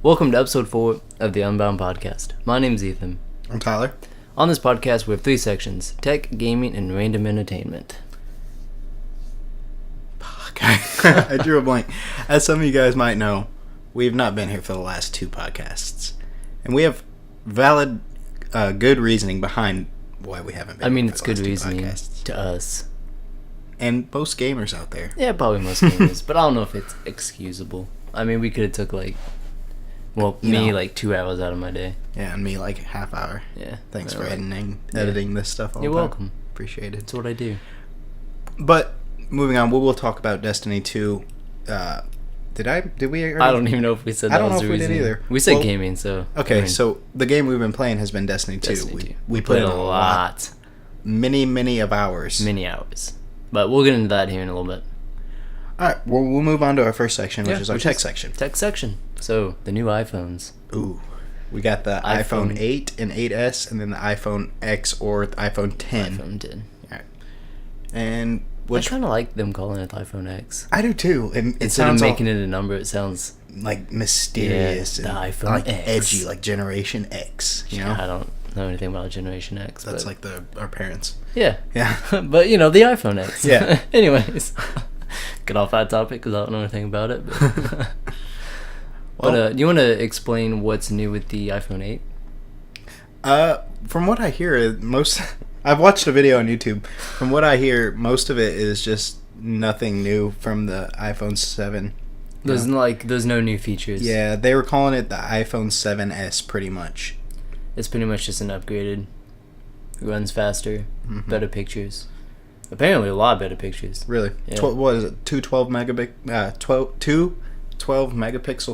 Welcome to episode 4 of the Unbound podcast. My name's Ethan. I'm Tyler. On this podcast, we have 3 sections: tech, gaming, and random entertainment. Okay. I drew a blank. As some of you guys might know, we have not been here for the last 2 podcasts. And we have valid, good reasoning behind why we haven't been I mean, here it's for the good last 2 reasoning podcasts. to us. And most gamers out there. Yeah, probably most gamers, but I don't know if it's excusable. I mean, we could have took, like 2 hours out of my day. Yeah, and me like half hour. Yeah. Thanks for editing this stuff all You're the time. welcome. Appreciate it. That's what I do. But, moving on, we will talk about Destiny 2. Did we already? I don't even know if we said that. I don't know was if the we did reasoning. either. We said Well, gaming, so... Okay, I mean, so the game we've been playing has been Destiny 2. Destiny 2. We put in a lot. lot. Many of hours. Many hours. But we'll get into that here in a little bit. Alright, well, we'll move on to our first section, which is our tech section. Tech section. So, the new iPhones. Ooh. We got the iPhone 8 and 8S, and then the iPhone X or the iPhone 10. iPhone 10. Alright. And I kind of like them calling it the iPhone X. I do too. And it Instead sounds of making it a number, it sounds... like mysterious. Yeah, the and iPhone like X. edgy, like Generation X, you know? I don't know anything about Generation X. That's but like our parents. Yeah. Yeah. But, the iPhone X. Yeah. Anyways. Get off that topic because I don't know anything about it. But, do you want to explain what's new with the iPhone 8? From what I hear, I've watched a video on YouTube. From what I hear, most of it is just nothing new from the iPhone 7. There's no new features. Yeah, they were calling it the iPhone 7S pretty much. It's pretty much just an upgraded. It runs faster, Mm-hmm. better pictures. Apparently, a lot better pictures. Really? Yeah. What is it? Two 12 megapixel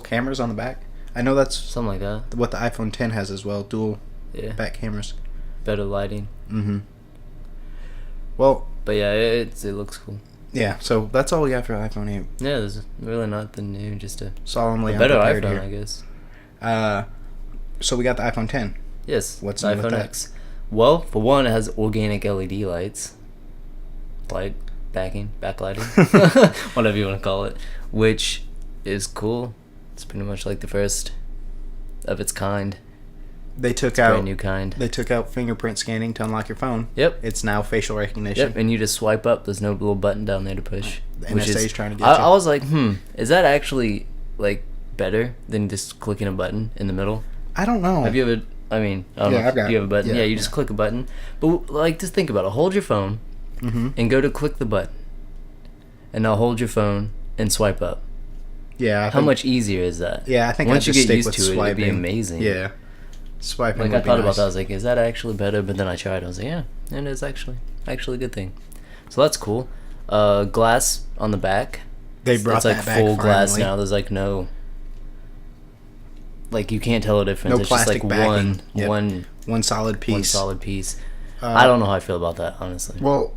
cameras on the back? I know that's Something like that. what the iPhone 10 has as well, dual Yeah. back cameras. Better lighting. Mm-hmm. Well, But yeah, it looks cool. yeah, so that's all we got for iPhone 8. Yeah, there's really nothing new, just a Solemnly better unprepared iPhone, here. I guess. So we got the iPhone 10. Yes, What's the new with iPhone that? X. Well, for one, it has organic LED lights. Backlighting, whatever you want to call it, which is cool. It's pretty much like the first of its kind. They took Brand new kind. They took out fingerprint scanning to unlock your phone. Yep. It's now facial recognition. Yep, and you just swipe up. There's no little button down there to push. The which NSA is is trying to get I you. was like, is that actually better than just clicking a button in the middle? I don't know. Have you ever? I mean, I don't know. I've got Do you have a button? it. Yeah, you just click a button. But just think about it. Hold your phone Mm-hmm. and go to click the button, and now hold your phone and swipe up. Yeah. How much easier is that? Yeah, I think once you I'd just get stick used with to it, it'd be swiping. amazing. Yeah. Swiping. Like would I be thought about nice. that. I was like, is that actually better? But then I tried. I was like, yeah, it is actually a good thing. So that's cool. Glass on the back. They brought it's like that back full glass finally. now. There's no. You can't tell the difference. No it's just plastic one backing. Yep. One solid piece. one solid piece. I don't know how I feel about that, honestly. Well,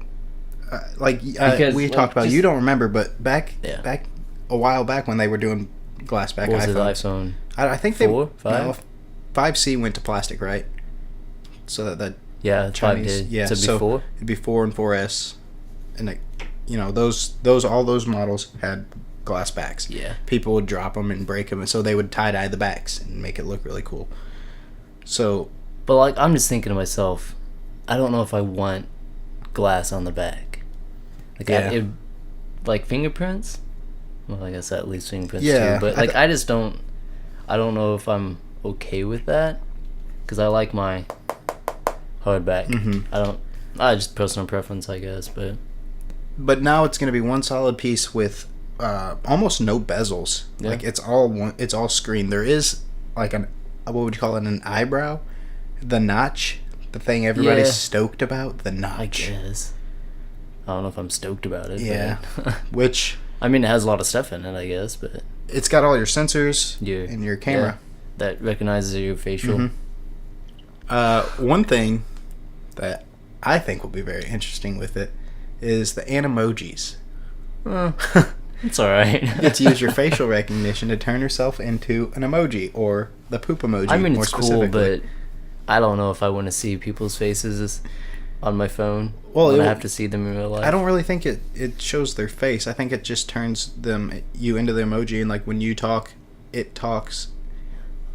Because, we talked about. You don't remember, but back a while back when they were doing glass back What was iPhones. it, the iPhone? I think 4, 5? No, 5C went to plastic, right? So that Yeah, Chinese, 5 did. yeah. So So before? it'd be 4 and 4S, and all those models had glass backs. Yeah. People would drop them and break them, and so they would tie dye the backs and make it look really cool. So, But I'm just thinking to myself, I don't know if I want glass on the back. Yeah. Fingerprints. Well, I guess that leaves fingerprints Yeah, too. But I just don't. I don't know if I'm okay with that, because I like my hardback. Mhm. Just personal preference, I guess. but now it's going to be one solid piece with almost no bezels. Yeah. Like it's all screen. There is what would you call it? An eyebrow, the notch, the thing everybody's Yeah. stoked about. The notch. I guess. I don't know if I'm stoked about it. Yeah. But Which I mean, it has a lot of stuff in it, I guess, but it's got all your sensors Yeah. and your camera. that recognizes your facial. One thing that I think will be very interesting with it is the animojis. It's alright. You get to use your facial recognition to turn yourself into an emoji, or the poop emoji. I mean, more it's cool, specifically. but I don't know if I want to see people's faces on my phone. Well, when I have to see them in real life. I don't really think it shows their face. I think it just turns you into the emoji, and when you talk, it talks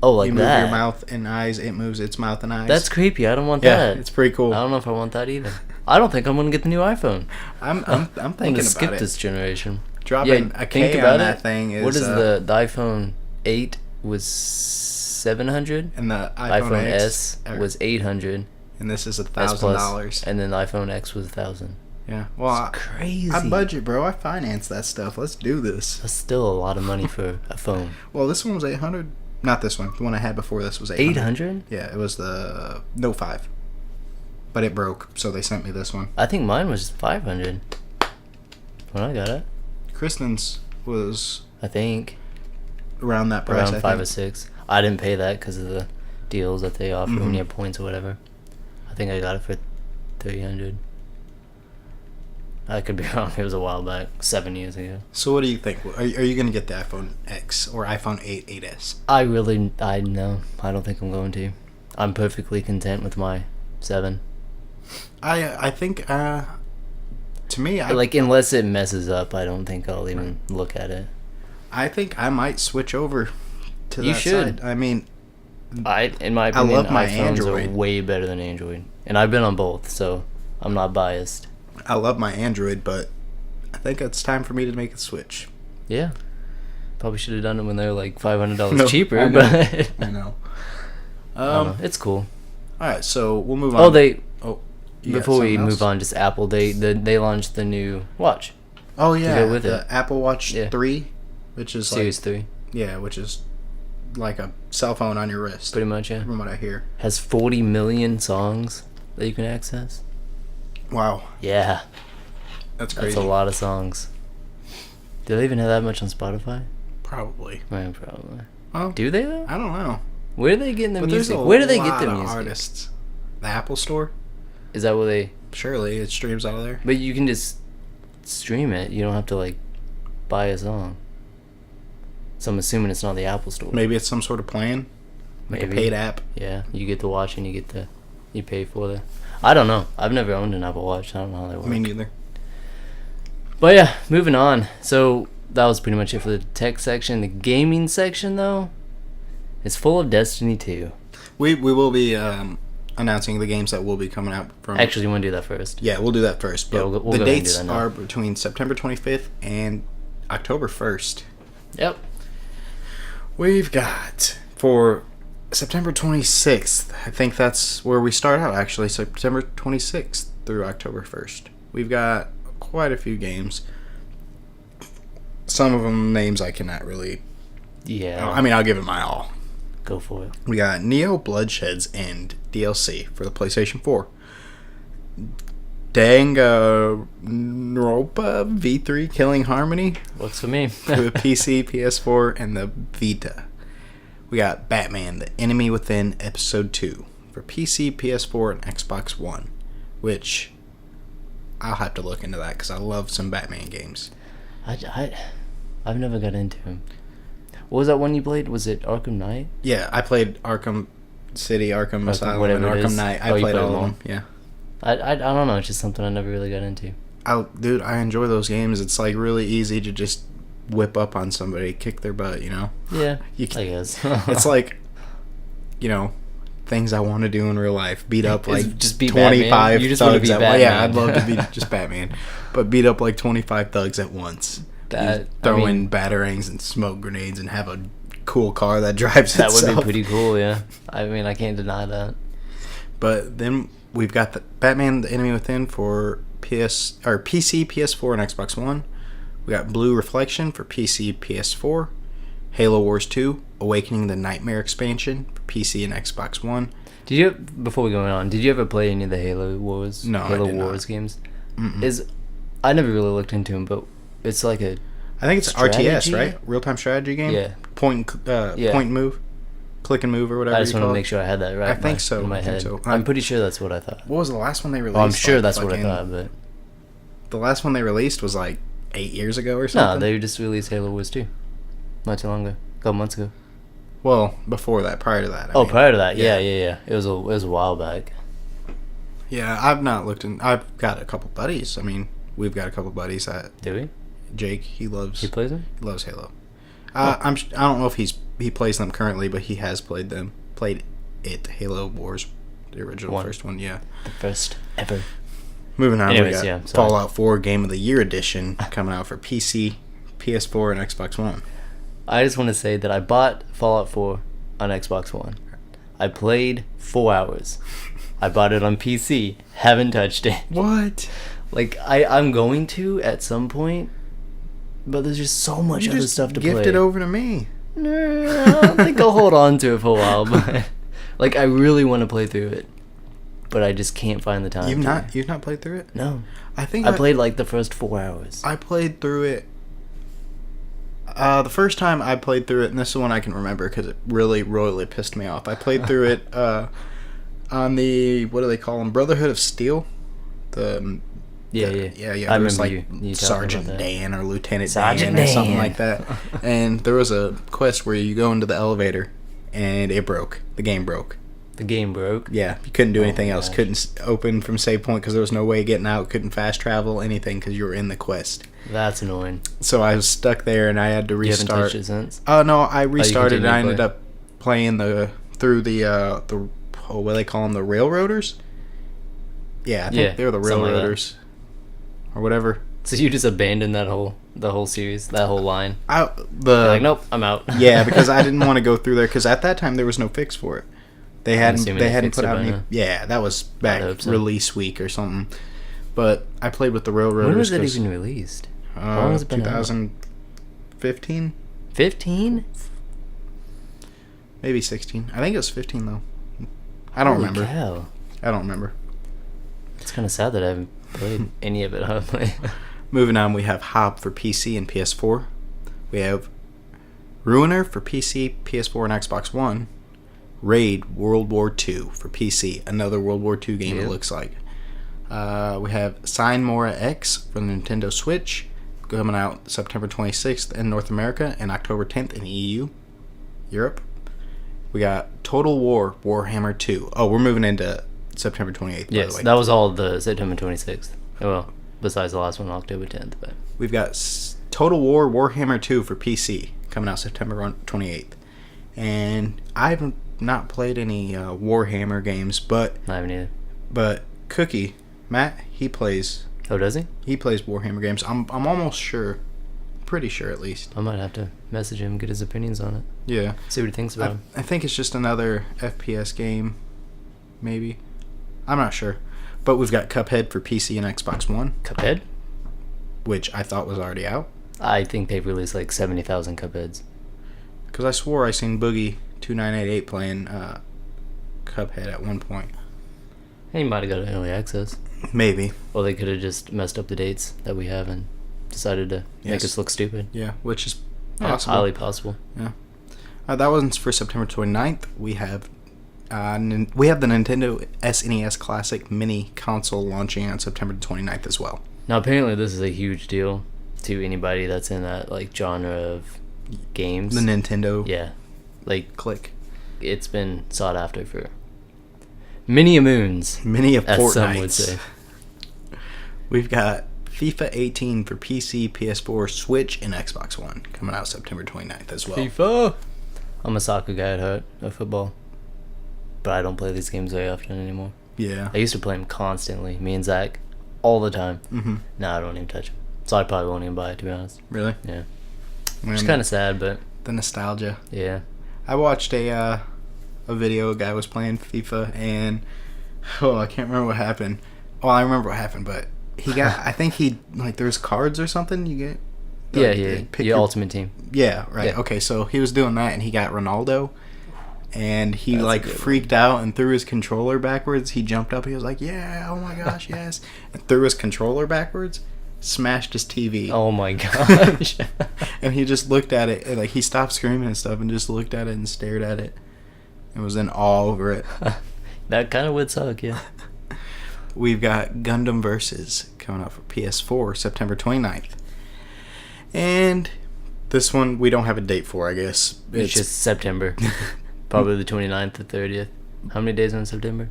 Oh, like you move that. your mouth and eyes, it moves its mouth and eyes. That's creepy. I don't want yeah, that. it's pretty cool. I don't know if I want that either. I don't think I'm gonna get the new iPhone. I'm I'm thinking gonna about skip it. this generation. Dropping a think K about on that it. thing is What is the iPhone 8 was 700, and the iPhone X S was 800, and this is S Plus, $1,000. and then the iPhone X was 1,000. Yeah, well, It's crazy. I budget, bro. I finance that stuff. Let's do this. That's still a lot of money for a phone. Well, this one was 800. Not this one. The one I had before this was 800. 800? Yeah, it was the Note 5. But it broke, so they sent me this one. I think mine was 500 when I got it. Kristen's was I think around that price. around I 5 think. or 6. I didn't pay that because of the deals that they offer when you have points or whatever. I think I got it for 300. I could be wrong. It was a while back, 7 years ago. So what do you think? Are you going to get the iPhone X or iPhone 8, 8S? I no. I don't think I'm going to. I'm perfectly content with my 7. I think to me, Like, unless it messes up, I don't think I'll even look at it. I think I might switch over to You that should. side. I mean, In my opinion, love my iPhones Android. are way better than Android. And I've been on both, so I'm not biased. I love my Android, but I think it's time for me to make a switch. Yeah. Probably should have done it when they were like $500 No, cheaper, I know. but I know. I don't know. It's cool. All right, so we'll move on. Oh, you got before we something move else? on, just Apple, they launched the new watch, Oh yeah, go with the it. Apple Watch Yeah. 3, which is Series 3, which is like a cell phone on your wrist. pretty much, yeah. From what I hear. Has 40 million songs that you can access. Wow, Yeah, that's that's crazy. a lot of songs. Do they even have that much on Spotify? Probably. Man, probably. Well, Do they though? I don't know. Where are they getting the But music? there's a Where do they lot get the of music? artists. The Apple Store. Is that what they? Surely it streams out of there. But you can just stream it. You don't have to like buy a song. So I'm assuming it's not the Apple Store. Maybe it's some sort of plan, like Maybe. a paid app. Yeah, you get to watch and you pay for the. I don't know. I've never owned an Apple Watch. I don't know how they work. Me neither. But yeah, moving on. So that was pretty much it for the tech section. The gaming section, though, is full of Destiny 2. We will be announcing the games that will be coming out from. Actually, you want to do that first? Yeah, we'll do that first. But Yeah, we'll the go ahead and do dates that now. are between September 25th and October 1st. Yep. We've got for September 26th. I think that's where we start out, actually. September 26th through October 1st. We've got quite a few games. Some of them names I cannot really. Yeah. I mean, I'll give it my all. Go for it. We got Neo Bloodshed's End DLC for the PlayStation 4. Danganronpa V3 Killing Harmony Works for me. for the PC, PS4, and the Vita. We got Batman: The Enemy Within Episode 2 for PC, PS4, and Xbox One, which I'll have to look into that because I love some Batman games. I've never got into him. What was that one you played? Was it Arkham Knight? Yeah, I played Arkham City, Arkham Asylum, and whatever it Arkham is. Knight. I Oh, you played played all of them all? them. Yeah. I don't know. It's just something I never really got into. Dude, I enjoy those games. It's like really easy to just whip up on somebody, kick their butt, you know? Yeah, You I guess. It's like, things I want to do in real life. Beat up Is like just be 25 Batman? You just wanna thugs be at once. Yeah, Batman. I'd love to be just Batman. But beat up like 25 thugs at once. Throw in batarangs and smoke grenades and have a cool car that drives that itself. would be pretty cool, yeah. I mean, I can't deny that. But then we've got the Batman: The Enemy Within for PC, PS4, and Xbox One. We got Blue Reflection for PC, PS4. Halo Wars 2: Awakening the Nightmare expansion for PC and Xbox One. Before we go on, did you ever play any of the Halo Wars? No, I Halo did not. Wars games. Mm-mm. I never really looked into them, but it's like a I think it's strategy? RTS, right? Real-time strategy game. Yeah. Point and move, click and move, or whatever. I just you want to call make sure I had that right. I think so. In my I think head. so. I'm pretty sure that's what I thought. What was the last one they released? Oh, I'm sure Like, that's what I fucking- thought, but The last one they released was like 8 years ago or no, something. they just released Halo Wars 2 not too long ago, a couple months ago. Well, before that, prior to that. I mean, Prior to that, yeah. It was a while back. Yeah, I've not looked in. I've got a couple buddies. I mean, we've got a couple buddies that Do we? Jake. He He plays it? loves Halo. I don't know if he's he plays them currently, but he has played it. Halo Wars, the original first one. Yeah, the first ever. Moving on, Anyways, we got sorry. Fallout 4 Game of the Year Edition coming out for PC, PS4, and Xbox One. I just want to say that I bought Fallout 4 on Xbox One. I played 4 hours. I bought it on PC. Haven't touched it. What? Like, I'm going to at some point, but there's just so much other stuff to play. Gift it over to me. No, I don't think I'll hold on to it for a while, but like, I really want to play through it, but I just can't find the time. You've not played through it? No. I think I played like the first 4 hours. I played through it. The first time I played through it, and this is one I can remember because it really royally pissed me off. I played through it on the, what do they call them, Brotherhood of Steel. Yeah. I remember like you Sergeant Dan or Lieutenant Sergeant Dan or Dan. something like that. And there was a quest where you go into the elevator, and it broke. The game broke. The game broke? Yeah, you couldn't do anything else. Gosh. Couldn't open from save point because there was no way of getting out. Couldn't fast travel, anything because you were in the quest. That's annoying. So I was stuck there, and I had to You haven't restart. touched it since? Oh no, I restarted, and I continue to ended play? up playing through the what do they call them, the railroaders? Yeah, I think they were the something like that. railroaders or whatever. So you just abandoned the whole series, that whole line? You're Like like, nope, I'm out. Yeah, because I didn't want to go through there because at that time there was no fix for it. They hadn't assuming put they out fixed it by any. now. Yeah, that was back hope so. release week or something. But I played with the railroaders. When was it even released? How long has it been out? 2015, 15? maybe 16. I think it was 15 though. I don't Holy remember. Cow. I don't remember. It's kind of sad that I haven't played any of it. Honestly. Moving on, we have Hob for PC and PS4. We have Ruiner for PC, PS4, and Xbox One. Raid World War II for PC. Another World War II game, Yep. it looks like. We have Sign Mora X for the Nintendo Switch, coming out September 26th in North America and October 10th in EU, Europe. We got Total War Warhammer 2. Oh, we're moving into September 28th, by Yes, the way. that was all the September 26th. Well, besides the last one, October 10th. But We've got Total War Warhammer 2 for PC, coming out September 28th. And I've not played any Warhammer games, but I haven't either. Cookie, Matt, he plays Oh, does he? Warhammer games. I'm almost sure. Pretty sure, at least. I might have to message him, get his opinions on it. Yeah. See what he thinks about it. I think it's just another FPS game, maybe. I'm not sure. But we've got Cuphead for PC and Xbox One, Cuphead? which I thought was already out. I think they've released like 70,000 Cupheads. Because I swore I seen Boogie2988 playing Cuphead at one point. He might have got an early access. Maybe. Or they could have just messed up the dates that we have and decided to make Yes. us look stupid. Yeah, which is Yeah, possible. highly possible. Yeah. That one's for September 29th. We have the Nintendo SNES Classic Mini Console launching on September 29th as well. Now, apparently this is a huge deal to anybody that's in that like genre of games. The Nintendo Yeah. Like, click. it's been sought after for many a moons, Mini of as some would Fortnite. say. We've got FIFA 18 for PC, PS4, Switch, and Xbox One coming out September 29th as well. FIFA! I'm a soccer guy at heart, of football. But I don't play these games very often anymore. Yeah. I used to play them constantly, me and Zach, all the time. Mm-hmm. Now I don't even touch them. So I probably won't even buy it, to be honest. Really? Yeah. Man, It's kind of sad, but the nostalgia. yeah. I watched a video. A guy was playing FIFA, and I can't remember what happened. Well, I remember what happened, but he got. I think he there's cards or something you get. Yeah. Pick Your ultimate team. Yeah, right. Yeah. Okay, so he was doing that, and he got Ronaldo, and he That's a good one. freaked out and threw his controller backwards. He jumped up. He was like, "Yeah, oh my gosh, yes!" And threw his controller backwards, smashed his TV. Oh my gosh. And he just looked at it, and he stopped screaming and stuff, and just looked at it and stared at it, and was in awe over it. That kind of would suck, yeah. We've got Gundam Versus coming out for PS4 September 29th. And this one we don't have a date for, I guess. It's just September. Probably the 29th or 30th. How many days in September?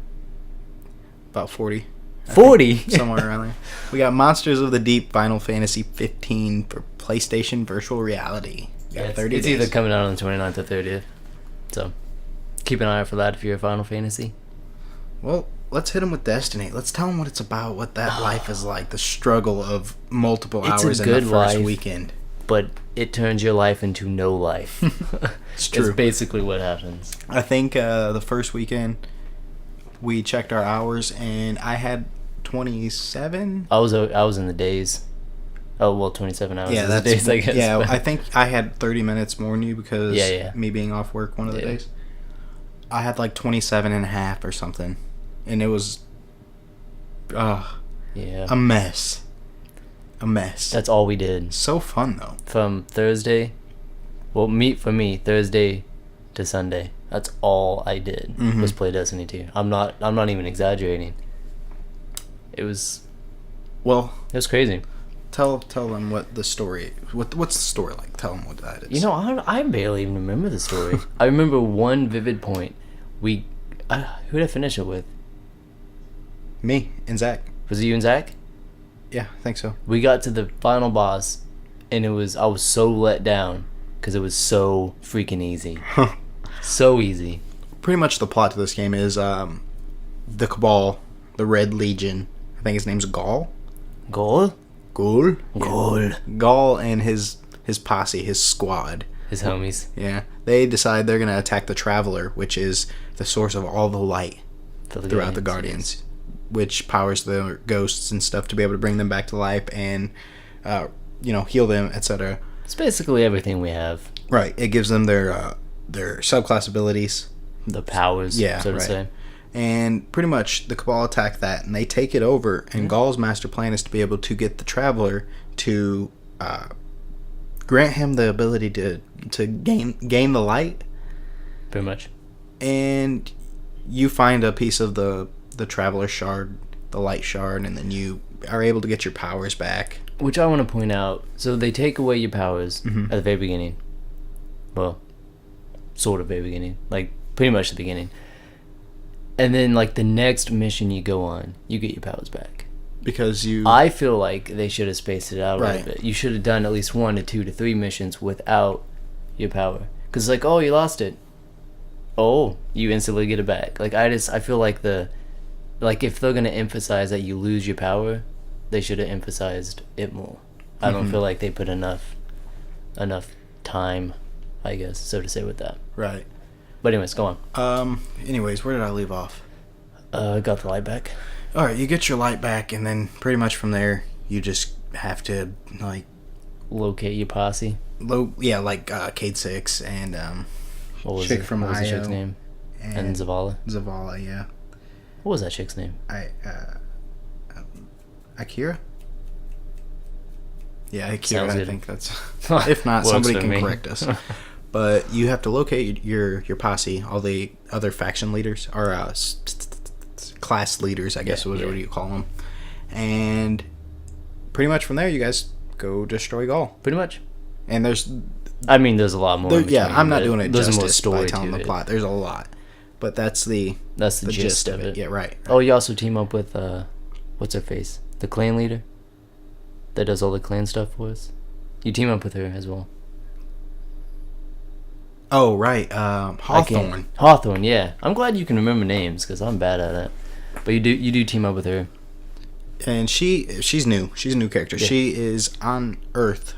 about 40. 40? Somewhere around there. We got Monsters of the Deep Final Fantasy 15 for PlayStation Virtual Reality. You got it's 30 days. either coming out on the 29th or 30th. So keep an eye out for that if you're a Final Fantasy. Well, let's hit them with Destiny. Let's tell them what it's about, what that life is like, the struggle of multiple hours in the first weekend. But it turns your life into no life. It's true. It's basically what happens. I think the first weekend we checked our hours and I had 27. I was in the days. Oh well, 27 hours. Yeah, is that's the days, I guess. Yeah, but. I think I had 30 minutes more than you because me being off work one of the Yeah. days. I had like 27 and a half or something, and it was Yeah. a mess. A mess. That's all we did. So fun though. From Thursday, for me, Thursday to Sunday. That's all I did was play Destiny 2. I'm not even exaggerating. It was crazy. Tell them what the story. What's the story like? Tell them what that is. You know, I barely even remember the story. I remember one vivid point. Who did I finish it with? Me and Zach. Was it you and Zach? Yeah, I think so. We got to the final boss, and I was so let down because it was so freaking easy. So easy. Pretty much the plot to this game is the Cabal, the Red Legion. I think his name's Gaul. Gaul And his posse, his squad. His homies. Yeah. They decide they're going to attack the Traveler, which is the source of all the light throughout the Guardians, which powers the ghosts and stuff to be able to bring them back to life and, heal them, etc. It's basically everything we have. Right. It gives them their subclass abilities. The powers, so to say. And pretty much the Cabal attack that, and they take it over. And Gaul's master plan is to be able to get the Traveler to grant him the ability to gain the light. Pretty much. And you find a piece of the Traveler shard, the light shard, and then you are able to get your powers back. Which I want to point out. So they take away your powers at the very beginning. Well, sort of very beginning. Like, pretty much the beginning. And then, like, the next mission you go on, you get your powers back. Because I feel like they should have spaced it out a Right. little bit. You should have done at least 1 to 2 to 3 missions without your power. Because, like, oh, you lost it. Oh, you instantly get it back. Like, I feel like if they're going to emphasize that you lose your power, they should have emphasized it more. I don't feel like they put enough time, I guess, so to say, with that. Right. But anyways, go on. Anyways, where did I leave off? Got the light back. All right, you get your light back, and then pretty much from there, you just have to Locate your posse. Cade 6 and What was chick it? from What was the IO chick's name? And Zavala. Zavala, yeah. What was that chick's name? Akira. Yeah, Akira. Sounds I good. think that's. If not, Works somebody for can me. correct us. But you have to locate your posse, all the other faction leaders, or class leaders, I guess. What do you call them? And pretty much from there, you guys go destroy Gaul. Pretty much. And there's a lot more. I'm not doing it there's more justice story by telling to the it. plot. There's a lot, but that's the gist of it. Yeah, right. Oh, you also team up with what's her face? The clan leader that does all the clan stuff for us. You team up with her as well. Oh, right. Hawthorne. Hawthorne, yeah. I'm glad you can remember names because I'm bad at it. But you do team up with her. And she's new. She's a new character. Yeah. She is on Earth.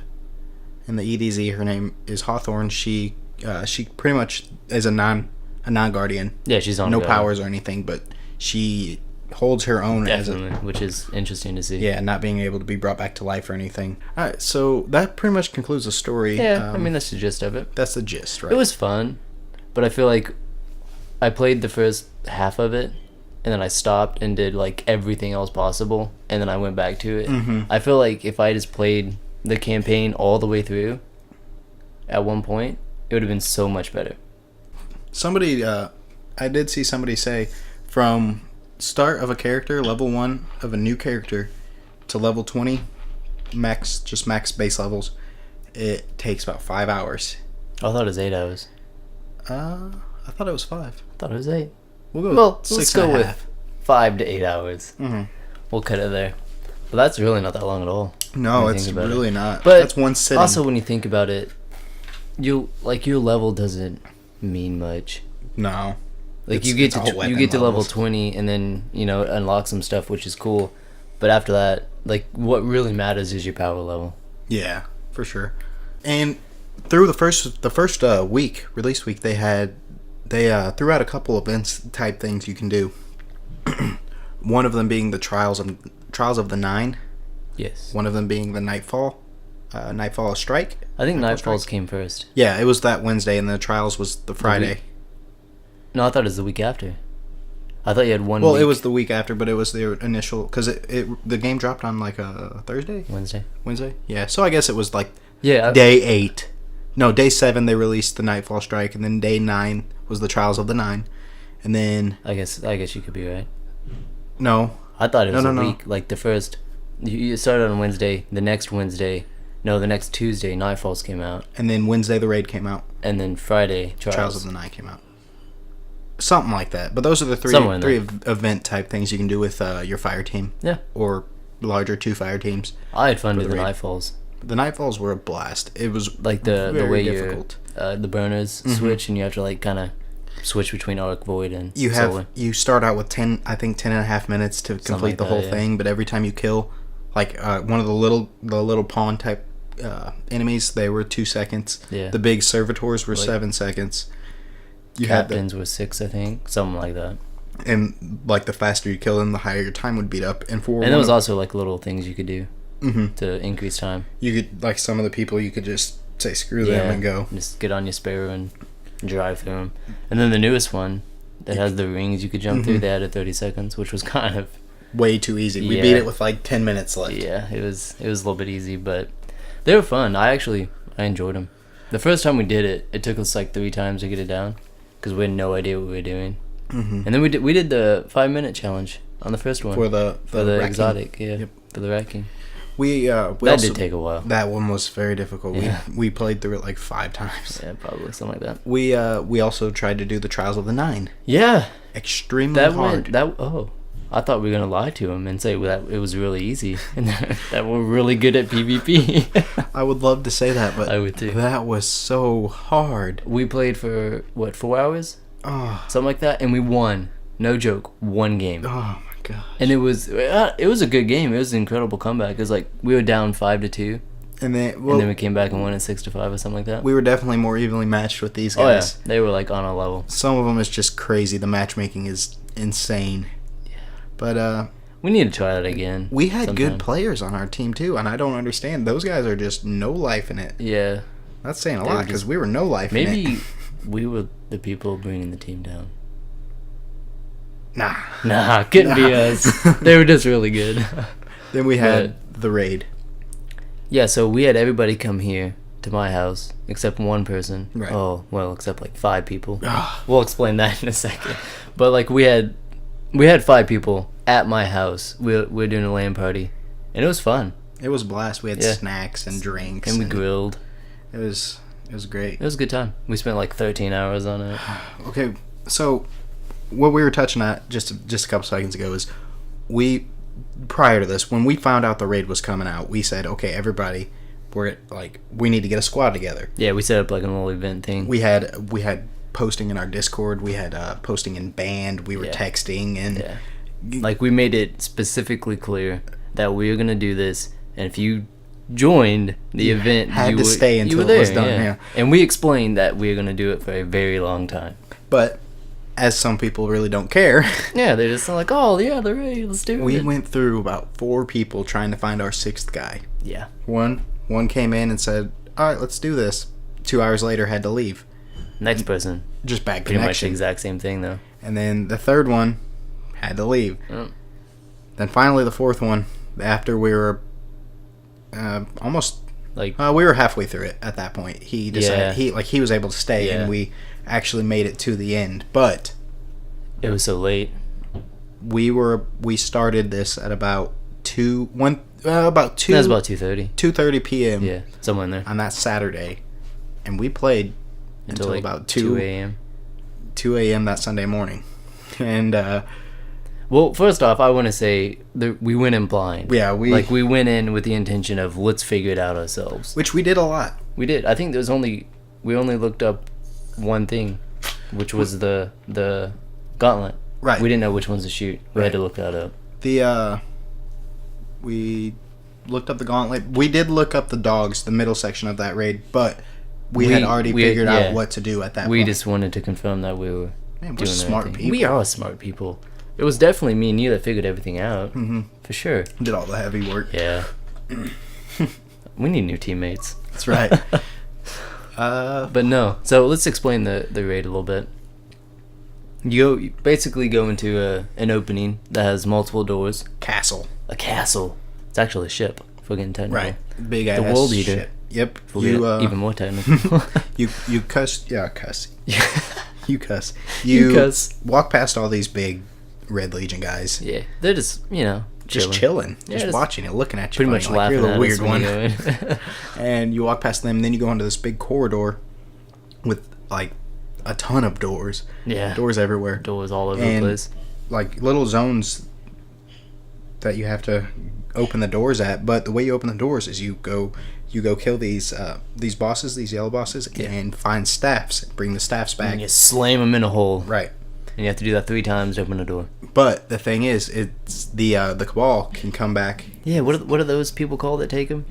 In the EDZ, her name is Hawthorne. She pretty much is a non-guardian. Yeah, she's on no powers or anything, but she holds her own. Definitely, which is interesting to see. Yeah, not being able to be brought back to life or anything. All right, so that pretty much concludes the story. Yeah, that's the gist of it. That's the gist, right? It was fun, but I feel like I played the first half of it, and then I stopped and did like everything else possible, and then I went back to it. Mm-hmm. I feel like if I just played the campaign all the way through at one point, it would have been so much better. Somebody, I did see somebody say from start of a character, level 1 of a new character, to level 20, max base levels, it takes about 5 hours. I thought it was 8 hours. I thought it was 5. I thought it was 8. We'll go with 6 let's go with 5 to 8 hours. Mm-hmm. We'll cut it there. But that's really not that long at all. No, it's really not. But that's one sitting. Also, when you think about it, your level doesn't mean much. No. Like It's all you weapon get to level levels. 20 and then, unlock some stuff, which is cool. But after that, like, what really matters is your power level. Yeah, for sure. And through the first week, release week, they threw out a couple events type things you can do. One of them being the Trials of the Nine. Yes. One of them being the Nightfall Strike. I think Nightfall Nightfalls Strike? came first. Yeah, it was that Wednesday, and the Trials was the Friday. No, I thought it was the week after. I thought you had one Well, week. it was the week after, but it was the initial because the game dropped on like a Thursday, Wednesday. Yeah, so I guess it was like Yeah. day 8. No, day 7 they released the Nightfall Strike, and then day 9 was the Trials of the Nine, and then I guess you could be right. no, I thought it was No. a week. Like the first, you started on Wednesday. The next Tuesday, Nightfalls came out, and then Wednesday the raid came out, and then Friday, Trials of the Nine came out, something like that. But those are the Somewhere in three there. event type things you can do with your fire team, Yeah, or larger 2 fire teams. I had fun For with the the raid. Nightfalls. The Nightfalls were a blast. It was Like the very way difficult. the burners switch, and you have to like kind of switch between arc, void, and solar. You start out with 10 and a half minutes to complete like the whole that, yeah. thing, but every time you kill like one of the little pawn type enemies, they were 2 seconds. Yeah. The big servitors were Like 7 seconds. You had Captains were 6, I think, something like that. and like the faster you kill them, the higher your time would beat up. And for And there was also like little things you could do Mhm. to increase time. you could like some of the people you could just say screw them and go. Just get on your Sparrow and drive through them. And then the newest one that has the rings you could jump through, they added 30 seconds, which was kind of Way too easy. We Yeah. beat it with like 10 minutes left. yeah, it was a little bit easy, but they were fun. I enjoyed them. The first time we did it, it took us like 3 times to get it down because we had no idea what we were doing. Mhm. And then we did the 5-minute challenge on the first one For the Racking. exotic, yeah, Yep. for the racking. We That also, did take a while. that one was very difficult. Yeah. We played through it like 5 times. Yeah, probably something like that. We also tried to do the Trials of the Nine. Yeah, Extremely that hard. I thought we were gonna lie to him and say that it was really easy and that we're really good at PvP. I would love to say that, but I would too. that was so hard. We played for what, 4 hours, Oh, something like that, and we won. No joke, 1 game. oh my god. And it was a good game. It was an incredible comeback. It was like we were down 5-2, And then, and then we came back and won it 6-5 or something like that. we were definitely more evenly matched with these Oh yeah, guys. they were like on a level. Some of them is just crazy. The matchmaking is insane. But We need to try that again. we had sometime. good players on our team too, and I don't understand. Those guys are just no life in it. Yeah, That's saying a They were lot because just- we were no life in it. maybe we were the people bringing the team down. Nah. Nah, couldn't be us. They were just really good. Then we had the raid. Yeah, so we had everybody come here to my house except one person. Right. Oh, well, except like 5 people. Ah. We'll explain that in a second. But like we had 5 people at my house. We're doing a LAN party, and it was fun. It was a blast. We had Yeah. snacks and drinks, And we grilled. It was great. It was a good time. We spent like 13 hours on it. Okay, so what we were touching at just a couple seconds ago is we prior to this, when we found out the raid was coming out, we said, okay, everybody, we need to get a squad together. Yeah, we set up like a little event thing. We had posting in our Discord. We had posting in Band. We were Yeah. texting and Yeah. Like we made it specifically clear that we were gonna do this, and if you joined the You event, had you to were, stay you until were it there, was done, yeah. And we explained that we were gonna do it for a very long time. but as some people really don't care, Yeah, they're just like, oh yeah, they're ready. Let's do we it. went through about 4 people trying to find our 6th guy. Yeah. One came in and said, all right, let's do this. 2 hours later had to leave. Next person, Just bad pretty much the connection. exact same thing though. And then the 3rd one had to leave. Oh. Then finally the 4th one, after we were almost Like we were halfway through it at that point. He decided he was able to stay, Yeah. and we actually made it to the end. But it was so late. we started this at about 2 That was about 2:30. 2:30 p.m. Yeah, somewhere in there on that Saturday, and we played until like about 2 a.m. 2 a.m. that Sunday morning. And Well, first off, I want to say that we went in blind. yeah, we went in with the intention of let's figure it out ourselves. which we did a lot. We did. I think there was only we only looked up one thing, which was the gauntlet. Right. We didn't know which ones to shoot. We had to look that up. We looked up the gauntlet. We did look up the dogs, the middle section of that raid, but we had already figured out what to do at that point. We just wanted to confirm that we were Man, we're doing smart everything. people. We are smart people. It was definitely me and you that figured everything out. Mm-hmm. For sure. Did all the heavy work. Yeah. We need new teammates. That's right. But no. So let's explain the raid a little bit. You basically go into an opening that has multiple doors. Castle. A castle. It's actually a ship, if we're getting technical. Right. Big ass The world eater. shit. Yep. If we'll get even more technical. you cuss. Yeah, cuss. You cuss. You cuss. Walk past all these big Red Legion guys. Yeah. They're just, Just chilling. Yeah, just watching it, looking at you. Pretty much laughing you're the at weird us when one. you go in. And you walk past them, and then you go into this big corridor with, like, a ton of doors. Yeah. Doors everywhere. Doors all over the place. Like, little zones that you have to open the doors at, but the way you open the doors is you go kill these bosses, these yellow bosses, and find staffs. Bring the staffs back. And you slam them in a hole. Right. And you have to do that 3 times to open a door. But the thing is, it's the Cabal can come back. Yeah, what are those people called that take them?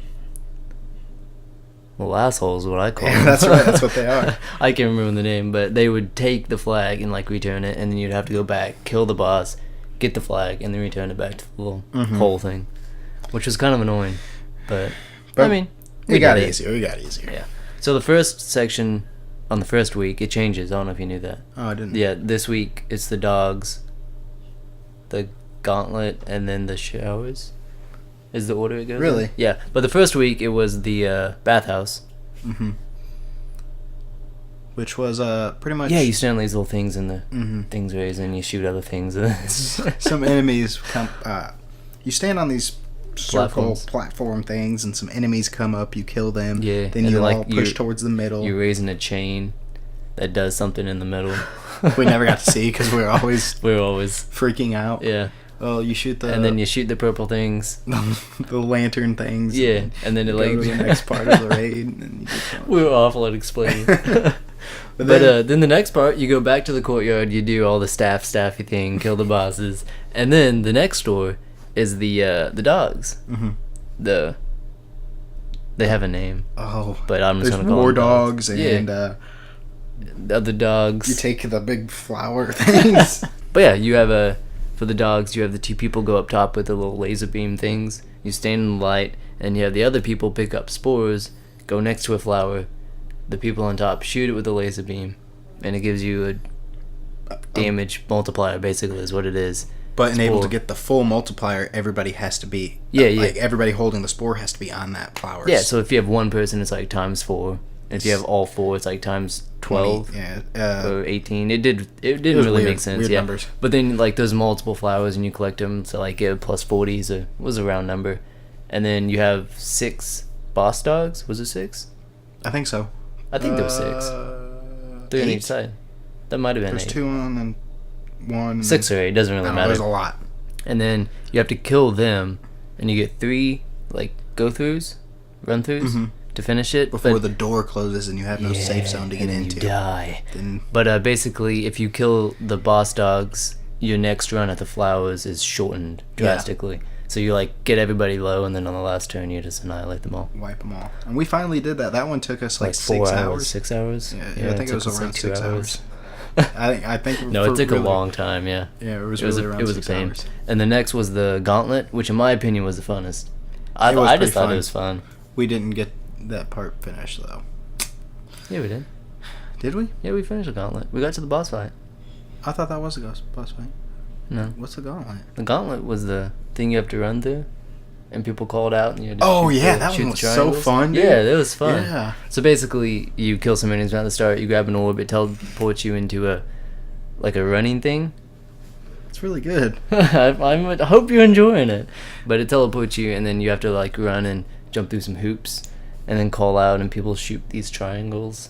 Well, assholes, what I call them. Yeah, that's right. That's what they are. I can't remember the name, but they would take the flag and return it, and then you'd have to go back, kill the boss, get the flag, and then return it back to the little hole thing, which was kind of annoying. But I mean, we got easier. Yeah. So the first section on the first week, it changes. I don't know if you knew that. Oh, I didn't. Yeah, this week it's the dogs, the gauntlet, and then the showers. Is the order it goes? Really? In? Yeah, but the first week it was the bathhouse. Mm-hmm. Which was pretty much. Yeah, you stand on these little things and the things raise, and you shoot other things. Some enemies come. You stand on these circle platform things, and some enemies come up. You kill them. Yeah. Then you all push towards the middle. You're raising a chain that does something in the middle. We never got to see because we were always freaking out. Yeah. Oh, you shoot the. And then you shoot the purple things. The lantern things. Yeah, and then it go to the next part of the raid. And we were awful at explaining. But then the next part, you go back to the courtyard, you do all the staffy thing, kill the bosses, and then the next door is the dogs. Mm-hmm. They have a name. Oh, but I'm just gonna call war them dogs and the other dogs. You take the big flower things. But yeah, you have for the dogs, you have the 2 people go up top with the little laser beam things. You stand in the light, and you have the other people pick up spores, go next to a flower. The people on top shoot it with a laser beam, and it gives you a damage multiplier, basically, is what it is. But able to get the full multiplier, everybody has to be... Like, everybody holding the spore has to be on that flower. Yeah, so if you have one person, it's times 4. If you have all 4, it's times 12 or 18. It didn't really weird, make sense. Weird yeah, numbers. But then there's multiple flowers, and you collect them to get plus 40s. Was a round number, and then you have 6 boss dogs. Was it 6? I think so. I think there was 6. 3 on each side. That might have been 8. There's 2 on and 1. 6 or 8 doesn't really matter. There's a lot. And then you have to kill them, and you get 3 go-throughs, run-throughs. To finish it before the door closes and you have no safe zone to get into. You die. But basically, if you kill the boss dogs, your next run at the flowers is shortened drastically. Yeah. So you get everybody low, and then on the last turn you just annihilate them all. Wipe them all. And we finally did that. That one took us 6 hours. 6 hours. Yeah, I think it was around 6 hours. I think. No, it took a long time. Yeah. Yeah, it was really around 6 hours. It was a pain. Hours. And the next was the gauntlet, which in my opinion was the funnest. I just thought it was fun. We didn't get that part finished though. Yeah, we did. Did we? Yeah, we finished the gauntlet. We got to the boss fight. I thought that was the boss fight. No. What's the gauntlet? The gauntlet was the thing you have to run through, and people called out, and you had to that one was so fun. Dude. Yeah, it was fun. Yeah. So basically, you kill some enemies at the start. You grab an orb, it teleports you into a running thing. It's really good. I hope you're enjoying it. But it teleports you, and then you have to run and jump through some hoops. And then call out, and people shoot these triangles.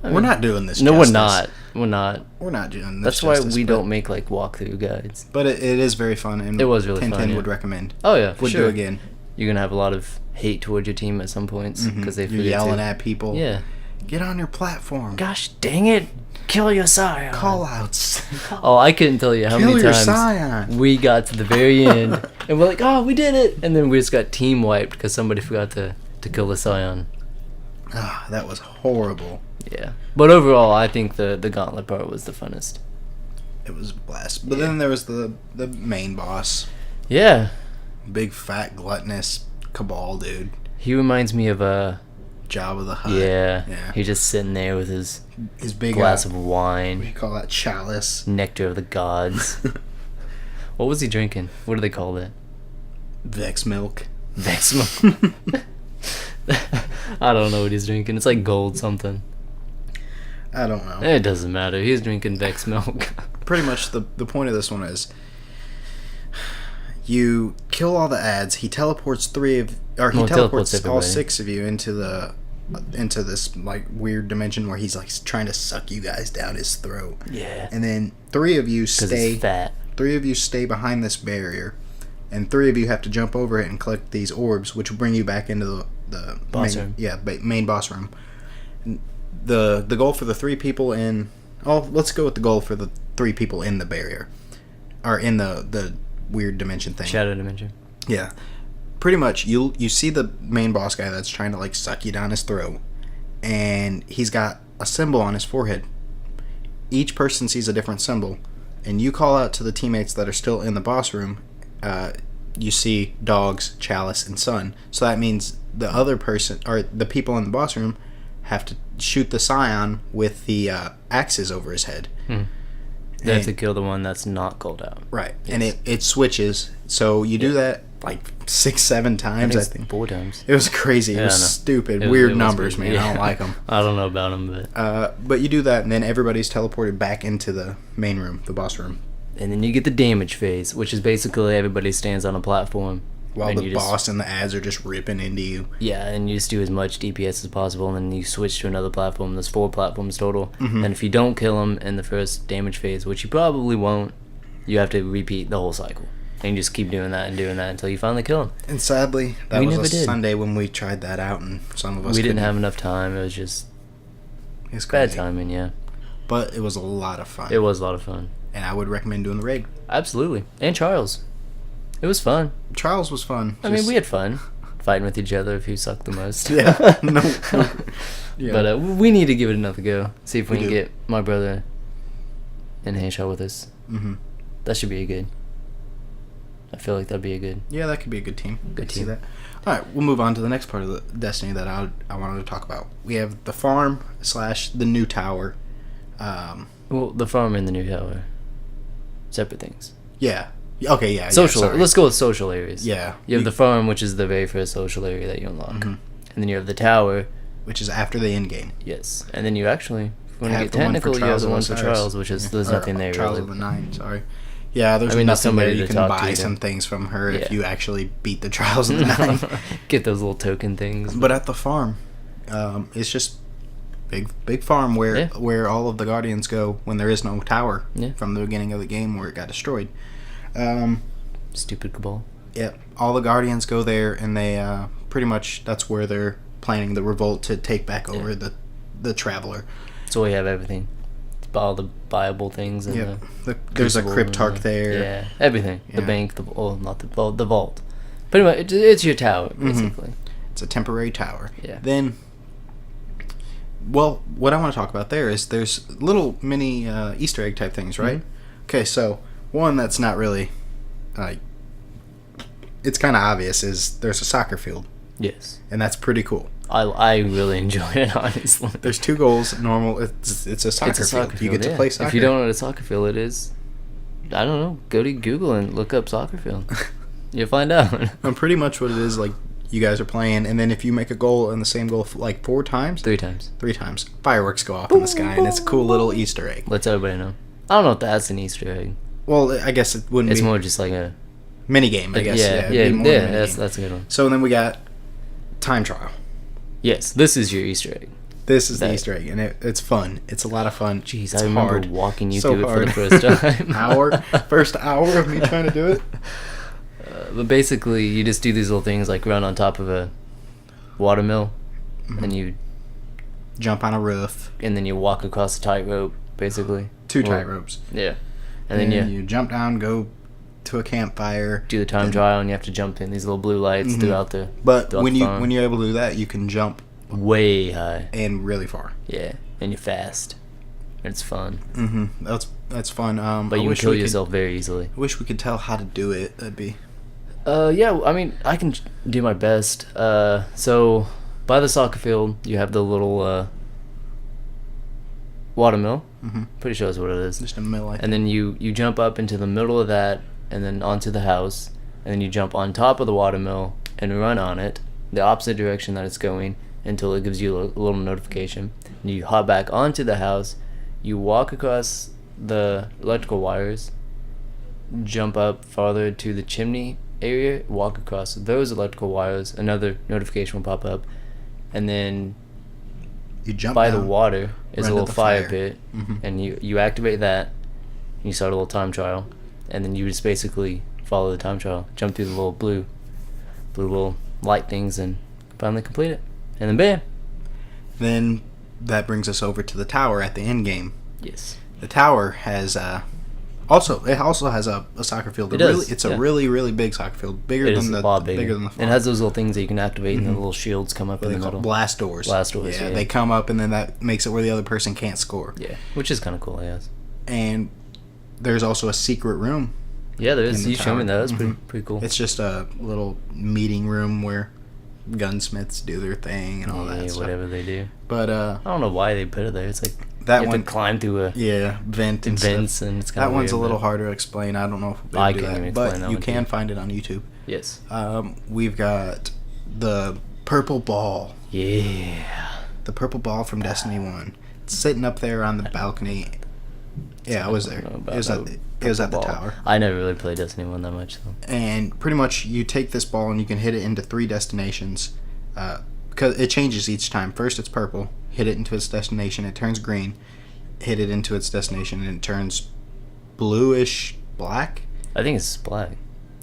We're not doing this. No, we're not. We're not. We're not doing this. That's why we don't make walkthrough guides. But it is very fun, and it was really fun. 10 would recommend. Oh yeah, for would sure. do again. You're gonna have a lot of hate towards your team at some points because they you're yelling at people. Yeah, Get on your platform. Gosh dang it. Kill your scion. Call outs. Oh, I couldn't tell you how Kill many your times scion. we got to the very end and we're like, oh, we did it. And then we just got team wiped because somebody forgot to kill the scion. Ah, that was horrible. Yeah. But overall, I think the gauntlet part was the funnest. It was a blast. But then there was the main boss. Yeah. Big, fat, gluttonous cabal dude. He reminds me of Jabba the Hutt. Yeah. He's just sitting there with his big glass of what do wine, you call that? Chalice. nectar of the gods. What was he drinking? What do they call that? Vex milk. Vex milk. I don't know what he's drinking. It's like gold something. I don't know. It doesn't matter. He's drinking Vex milk. Pretty much the point of this one is you kill all the ads. He teleports teleports all everybody. 6 of you into this like weird dimension where he's like trying to suck you guys down his throat. Yeah. And then 3 of you stay. He's fat. 3 of you stay behind this barrier, and 3 of you have to jump over it and collect these orbs, which will bring you back into the Boss main, room. Yeah, main boss room. The goal for the 3 people in. Oh, let's go with the goal for the 3 people in the barrier, or in the weird dimension thing. Shadow dimension. Yeah, pretty much. You see the main boss guy that's trying to like suck you down his throat, and he's got a symbol on his forehead. Each person sees a different symbol, and you call out to the teammates that are still in the boss room. You see dogs, chalice, and sun. So that means the other person, or the people in the boss room, have to shoot the scion with the axes over his head. They have to kill the one that's not called out. Right. Yes. And it switches. So you do that like 6-7 times, I think. 4 times. It was crazy. It was I know. stupid. It Weird was numbers, crazy. man. I Yeah. don't like them. I don't know about them, But you do that, and then everybody's teleported back into the main room, the boss room. and then you get the damage phase, which is basically everybody stands on a platform. While and the you just- boss and the ads are just ripping into you. Yeah, and you just do as much DPS as possible, and then you switch to another platform. There's 4 platforms total. Mm-hmm. And if you don't kill them in the first damage phase, which you probably won't, you have to repeat the whole cycle. And you just keep doing that until you finally kill them. And sadly, that We was never a did. Sunday when we tried that out, and some of us We didn't couldn't. have enough time. It was just It's bad crazy. timing, yeah. But it was a lot of fun. It was a lot of fun. And I would recommend doing the raid. Absolutely. And Charles. It was fun. Trials was fun. I mean, we had fun fighting with each other of who sucked the most. Yeah. No. Yeah. But we need to give it another go. See if we We can do. get my brother and Hanshaw with us. Mm-hmm. That should be a good. I feel like that'd be a good. Yeah, that could be a good team. Good I see team. that. All right, we'll move on to the next part of the Destiny that I wanted to talk about. We have the farm / the new tower. Well, the farm and the new tower. Separate things. Yeah. Okay. Yeah. Social. Yeah, sorry. Let's go with social areas. Yeah. You have the farm, which is the very first social area that you unlock, Mhm. and then you have the tower. Which is after the end game. Yes, and then you actually, if you want to Have get the one for technical, you have Trials the of one for Osiris. Trials, which is there's Or, nothing there Trials really. of the Nine. Sorry. Yeah, there's I mean, there's nothing there. somebody You to can talk buy to some then. things from her if Yeah. you actually beat the Trials of the Nine. Get those little token things. But at the farm, it's just big farm where Yeah. where all of the Guardians go when there is no tower Yeah. from the beginning of the game where it got destroyed. Stupid Cabal. Yeah, all the Guardians go there, and they pretty much that's where they're planning the revolt to take back over the Traveler. So we have everything. All the buyable things and Yeah, there's a Crucible Cryptarch and there. Yeah, everything. The Yeah. bank, not the vault, the vault. Pretty much, it's your tower Mm-hmm. basically. It's a temporary tower. Yeah. Then, well, what I want to talk about there is there's little mini Easter egg type things, right? Mm-hmm. Okay, so one that's not really, like, it's kind of obvious is there's a soccer field, Yes, and that's pretty cool. I really enjoy it honestly. There's 2 goals. Normal. It's a soccer It's a field. soccer You field. get to Yeah. play soccer. If you don't know what a soccer field it is, I don't know. Go to Google and look up soccer field. You'll find out. And pretty much what it is, like, you guys are playing, and then if you make a goal and the same goal like 4 times, 3 times. 3 times, fireworks go off in the sky, and it's a cool little Easter egg. Lets everybody know. I don't know if that's an Easter egg. Well, I guess it wouldn't It's be more just like a mini game. I guess. yeah, it'd be more of a mini game. that's a good one. So then we got time trial. Yes, this is your Easter egg. This is the That- Easter egg, and it's fun. It's a lot of fun. Jeez, it's I remember hard. walking you So through hard. it for the first time. First hour of me trying to do it. But basically, you just do these little things like run on top of a water mill, Mm-hmm. and you jump on a roof. and then you walk across a tightrope, basically. 2 Well, tightropes. Yeah. And then you jump down, go to a campfire. do the time trial, and you have to jump in these little blue lights throughout the. But throughout when the you farm. when you're able to do that, you can jump way high. and really far. Yeah, and you're fast. It's fun, That's fun. but you can kill yourself very easily. I wish we could tell how to do it. That'd be. Yeah, I mean, I can do my best. So by the soccer field, you have the little watermill. Pretty sure that's what it is. Just a mill, I think. And then you jump up into the middle of that, and then onto the house, and then you jump on top of the watermill and run on it, the opposite direction that it's going, until it gives you a little notification. And you hop back onto the house, you walk across the electrical wires, jump up farther to the chimney area, walk across those electrical wires, another notification will pop up, and then You jump by down, the water is run a to little the fire fire. pit, and you activate that, and you start a little time trial, and then you just basically follow the time trial, jump through the little blue little light things, and finally complete it, and then bam. Then that brings us over to the tower at the end game. Yes. The tower has also has a soccer field. It does, It's yeah. a really big soccer field, bigger It than is the a lot bigger. bigger than the It farm. has those little things that you can activate, and the little shields come up What in they the call middle. blast doors. Blast doors, yeah. They come up, and then that makes it where the other person can't score. Yeah, which is kind of cool, I guess. And there's also a secret room. Yeah, there In is. the You showed me tower. that. That's pretty cool. It's just a little meeting room where gunsmiths do their thing and all yeah, that stuff. whatever they do. But I don't know why they put it there. It's like that you have one, to climb through a vent and vents, stuff. and it's kind That of one's a weird, little but- harder to explain. I don't know if we'll be I able to do can't that, even but explain that you one can too. find it on YouTube. Yes. We've got the purple ball. Yeah. The purple ball from Destiny 1. It's sitting up there on the balcony. Yeah, I was there. I don't know It about was no at the ball. tower. I never really played Destiny 1 that much, so. And pretty much you take this ball and you can hit it into 3 destinations. Because it changes each time. First it's purple. Hit it into its destination. It turns green. Hit it into its destination and it turns bluish black. I think it's black.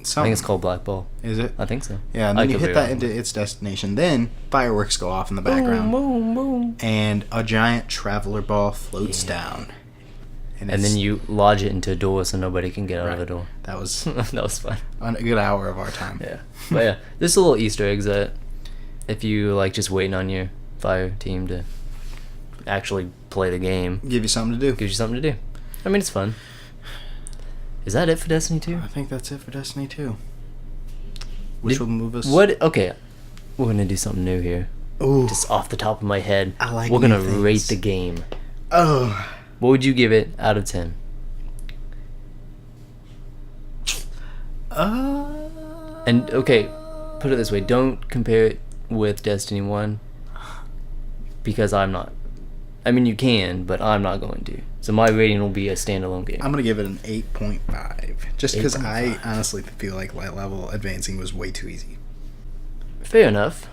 I think it's called Black Ball. Is it? I think so. Yeah, and I then you could hit be that wrong. into its destination. Then fireworks go off in the background. Boom, boom. And a giant traveler ball floats Yeah. down. And it's- then you lodge it into a door so nobody can get out of Right. the door. That was That was fun. a good hour of our time. Yeah. But yeah, there's a little Easter eggs that if you like just waiting on your fire team to actually play the game, Give you something to do. gives you something to do. I mean, it's fun. Is that it for Destiny 2? I think that's it for Destiny 2. Which will move us. What? Okay, we're gonna do something new here. Ooh. Just off the top of my head, I like we're gonna new things. rate the game. Oh. What would you give it out of 10? And okay, put it this way: don't compare it with Destiny 1 because I'm not. I mean, you can, but I'm not going to. So my rating will be a standalone game. I'm going to give it an 8.5. Just because I 8.5. honestly feel like light level advancing was way too easy. Fair enough.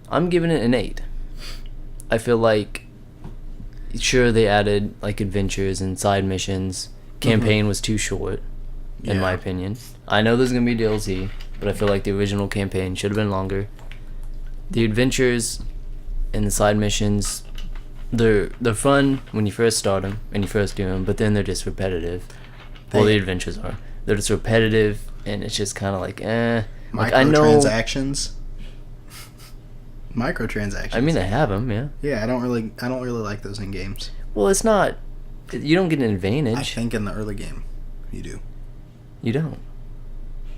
I'm giving it an 8. I feel like, sure, they added like adventures and side missions. Campaign was too short, in my Yeah. opinion. I know there's gonna be DLC, but I feel like the original campaign should have been longer. The adventures and the side missions, they're fun when you first start them and you first do them, but then they're just repetitive. Well, the adventures are. They're just repetitive, and it's just kind of like, eh. Like I know. Microtransactions. Microtransactions. I mean, they have them, yeah. yeah, I don't really like those in games. Well, it's not. You don't get an I advantage. think in the early game, you do. You don't.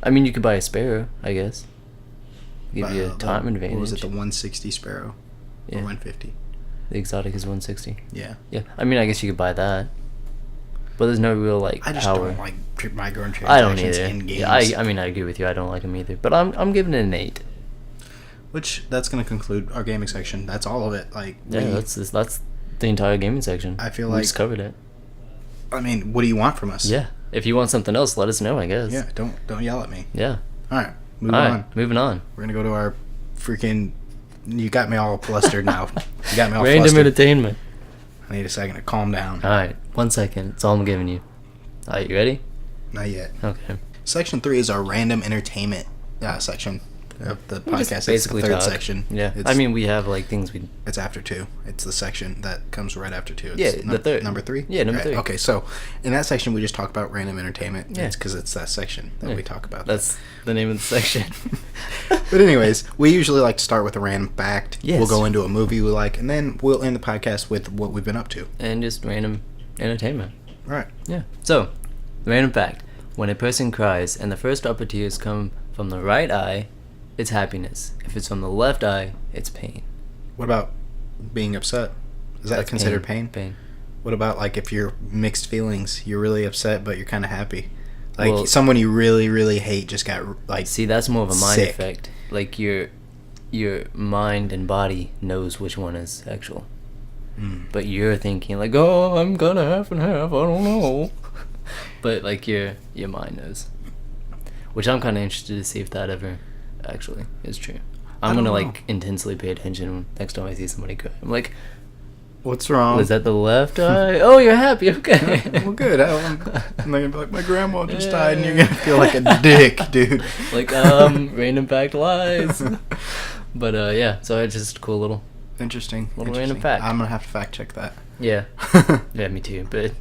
I mean, you could buy a sparrow, I guess. Give you a time advantage. What was it? The 160 Sparrow Yeah. or 150? The exotic is 160. Yeah. Yeah, I mean, I guess you could buy that. But there's no real like I just power. don't like microtransactions I don't either. in games. Yeah, I mean, I agree with you. I don't like them either. But I'm giving it an 8. Which that's gonna conclude our gaming section. That's all of it. Like, Yeah, that's the entire gaming section. I feel we like- just covered it. I mean, what do you want from us? Yeah. If you want something else, let us know, I guess. Yeah. Don't yell at me. Yeah. All right. Move All on. right, moving on. We're gonna go to our freaking. You got me all flustered now. You got me all Random flustered. entertainment. I need a second to calm down. All right, 1 second. That's all I'm giving you. All right, you ready? Not yet. Okay. Section 3 is our random entertainment section. of the We just podcast. It's basically the third talk. section. Yeah. It's, I mean, we have like things we. it's after 2. It's the section that comes right after 2. It's Yeah, the third. Number 3? Yeah, number 3. Okay, so in that section, we just talk about random entertainment. Yeah. It's because it's that section that we talk about. That's the name of the section. But anyways, we usually like to start with a random fact. Yes. We'll go into a movie we like, and then we'll end the podcast with what we've been up to. And just random entertainment. Right. Yeah. So, random fact. When a person cries and the first drop of tears come from the right eye, it's happiness. If it's from the left eye, it's pain. What about being upset? Is that That's considered pain? Pain. What about like if you're mixed feelings, you're really upset but you're kind of happy? Like Well, someone you really really hate just got like See, that's more of a mind sick. effect. Like your mind and body knows which one is actual. But you're thinking like, oh, I'm gonna half and half. I don't know. But like your mind knows. Which I'm kind of interested to see if that ever actually is true. I'm don't gonna know. like intensely pay attention next time I see somebody cry. I'm like, What's wrong? was that the left eye? Oh, you're happy. Okay. Well, good. I'm gonna be like, my grandma just died, and you're gonna feel like a dick, dude. Like random fact lies. But yeah, so it's just a cool little. Interesting. Little random fact. I'm gonna have to fact check that. Yeah. Yeah, me too. But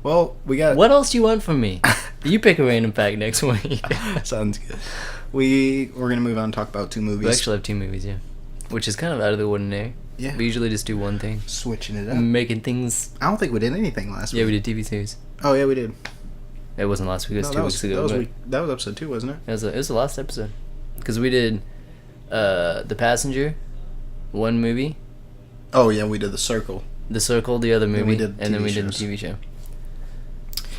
Well, we got. what else do you want from me? You pick a random fact next week. Sounds good. We're gonna move on and talk about 2 movies. We actually have 2 movies, yeah. Which is kind of out of the ordinary. Yeah. We usually just do one thing. Switching it up. Making things. I don't think we did anything last week. Yeah, we did TV series. Oh yeah, we did. It wasn't last week. It was 2 weeks ago. That was, but that was episode 2, wasn't it? it was the last episode. Because we did The Passenger, one movie. Oh yeah, we did The Circle. The Circle, the other Then movie. we did and then TV we did a shows. TV show.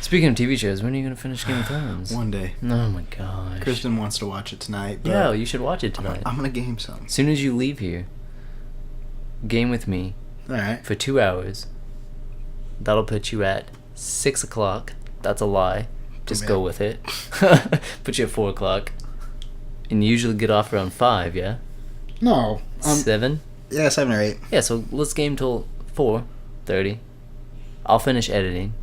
Speaking of TV shows, when are you going to finish Game of Thrones? One day. Oh my gosh. Kristen wants to watch it tonight. But Yeah, you should watch it tonight. I'm gonna game some. As soon as you leave here, game with me All right. for 2 hours. That'll put you at 6 o'clock. That's a lie. Just me go up. with it. Put you at 4 o'clock. And you usually get off around 5, yeah? No. 7? Yeah, 7 or 8. Yeah, so let's game till 4:30. I'll finish editing.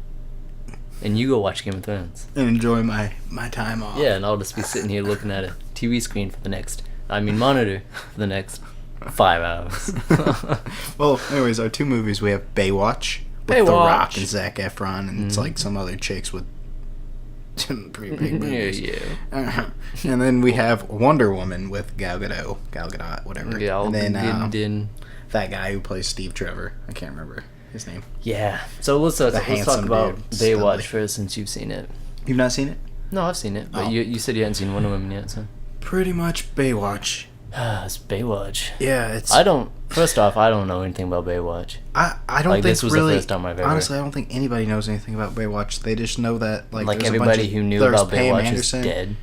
And you go watch Game of Thrones. And enjoy my time off. Yeah, and I'll just be sitting here looking at a TV screen for the next... monitor for the next 5 hours. Well, anyways, our 2 movies, we have Baywatch with The Baywatch. Rock and Zac Efron, and it's like some other chicks with pretty big Yeah, movies. yeah. And then we have Wonder Woman with Gal Gadot, whatever. Yeah, and then din. that guy who plays Steve Trevor, I can't remember his name. Yeah. So let's talk handsome about dude, Baywatch Studley. first, since you've seen it. You've not seen it? No, I've seen it, but Oh. you said you hadn't seen Wonder Woman yet, so. Pretty much Baywatch. It's Baywatch. Yeah, it's. First off, I don't know anything about Baywatch. I don't Like, think this was the really. first time I've ever- Honestly, I don't think anybody knows anything about Baywatch. They just know that like Like there's a bunch everybody of- who knew there's about Pam Baywatch is Anderson. dead.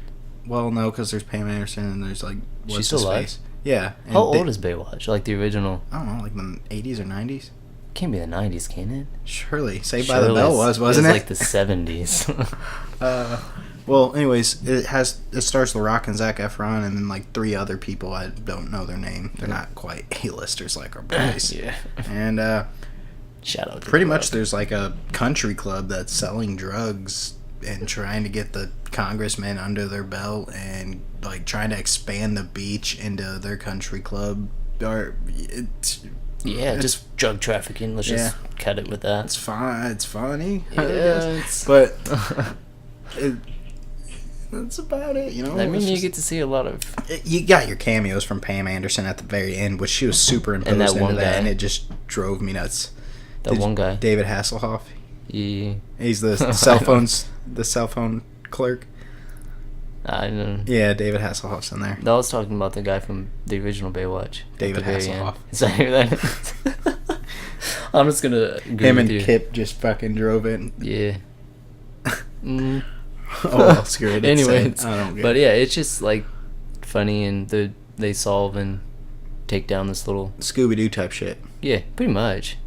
Well, no, because there's Pam Anderson and there's like what's She's still his alive? face? Yeah. and How they- old is Baywatch? Like the original? I don't know, like the 80s or 90s. Can't be the 90s, can it? Surely, Saved by the Surely Bell wasn't it? like the 70s. Well, anyways, it stars The Rock and Zac Efron and then like 3 other people. I don't know their name. They're not quite A-listers like our boys. Yeah. And Shout out to pretty The much Rock. there's like a country club that's selling drugs and trying to get the congressmen under their belt and like trying to expand the beach into their country club. Or Yeah, just drug trafficking. Let's just cut it with that. it's fine. It's funny. I Yeah, guess. it's... But that's about it. You know. I mean, It's you just- get to see a lot of... You got your cameos from Pam Anderson at the very end, which she was superimposed And that into one that, guy. and it just drove me nuts. That one guy. David Hasselhoff. He... He's the cell phone clerk. I don't know. Yeah, David Hasselhoff's in there. I was talking about the guy from the original Baywatch. at David the very end. Hasselhoff. Is that who that is? I'm just gonna agree Him with and you. Kip just fucking drove it. Yeah. Mm. Oh, well, screw it. It's Anyway, sad. I don't get but it. yeah, it's just like funny, and they solve and take down this little... Scooby-Doo type shit. Yeah, pretty much.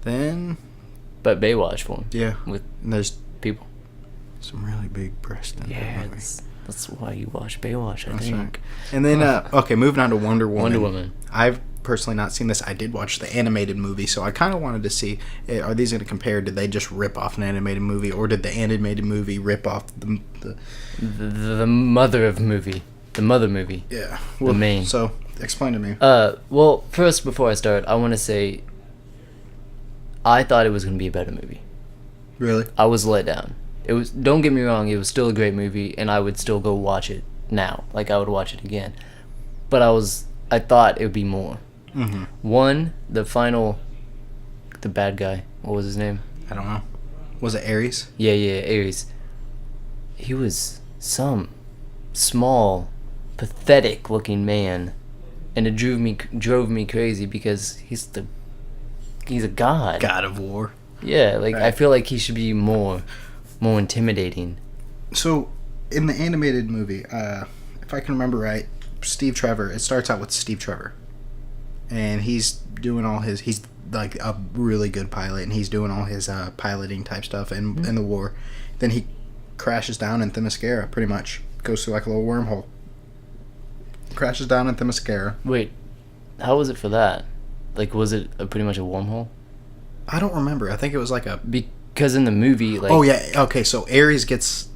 Then, But Baywatch form yeah, with and there's people. some really big breasts in Yeah, that movie. that's why you watch Baywatch, I That's think. right. And then, okay, moving on to Wonder Woman. Wonder Woman. I've personally not seen this. I did watch the animated movie, so I kind of wanted to see, are these going to compare? Did they just rip off an animated movie, or did the animated movie rip off the mother movie? The mother movie. Yeah. The main. So, explain to me. Well, first, before I start, I want to say I thought it was going to be a better movie. Really? I was let down. It was. Don't get me wrong. It was still a great movie, and I would still go watch it now. Like, I would watch it again. But I thought it would be more. Mm-hmm. One, the bad guy. What was his name? I don't know. Was it Ares? Yeah, Ares. He was some small, pathetic-looking man, and it drove me crazy because he's a god. God of War. Yeah, like Right. I feel like he should be more intimidating. So, in the animated movie, if I can remember right, Steve Trevor, it starts out with Steve Trevor. And he's doing all his, he's like a really good pilot, and he's doing all his piloting type stuff in the war. Then he crashes down in Themyscira, pretty much. Goes through like a little wormhole. Crashes down in Themyscira. Wait, how was it for that? Like, was it pretty much a wormhole? I don't remember. I think it was like a... Because in the movie, like... Oh, yeah. Okay, so Ares gets...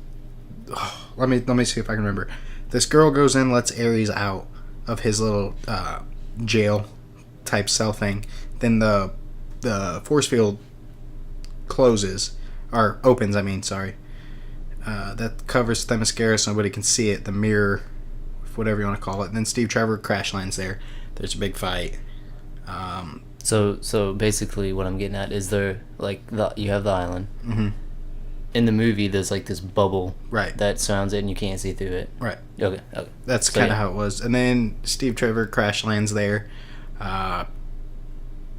Oh, let me see if I can remember. This girl goes in, lets Ares out of his little jail type cell thing. Then the force field closes, or opens, I mean, sorry. That covers Themyscira so nobody can see it, the mirror, whatever you want to call it. And then Steve Trevor crash lands there. There's a big fight. So basically what I'm getting at is you have the island. Mm-hmm. In the movie, there's like this bubble Right. that surrounds it and you can't see through it. Right. Okay. That's So, kind of yeah. how it was. And then Steve Trevor crash lands there.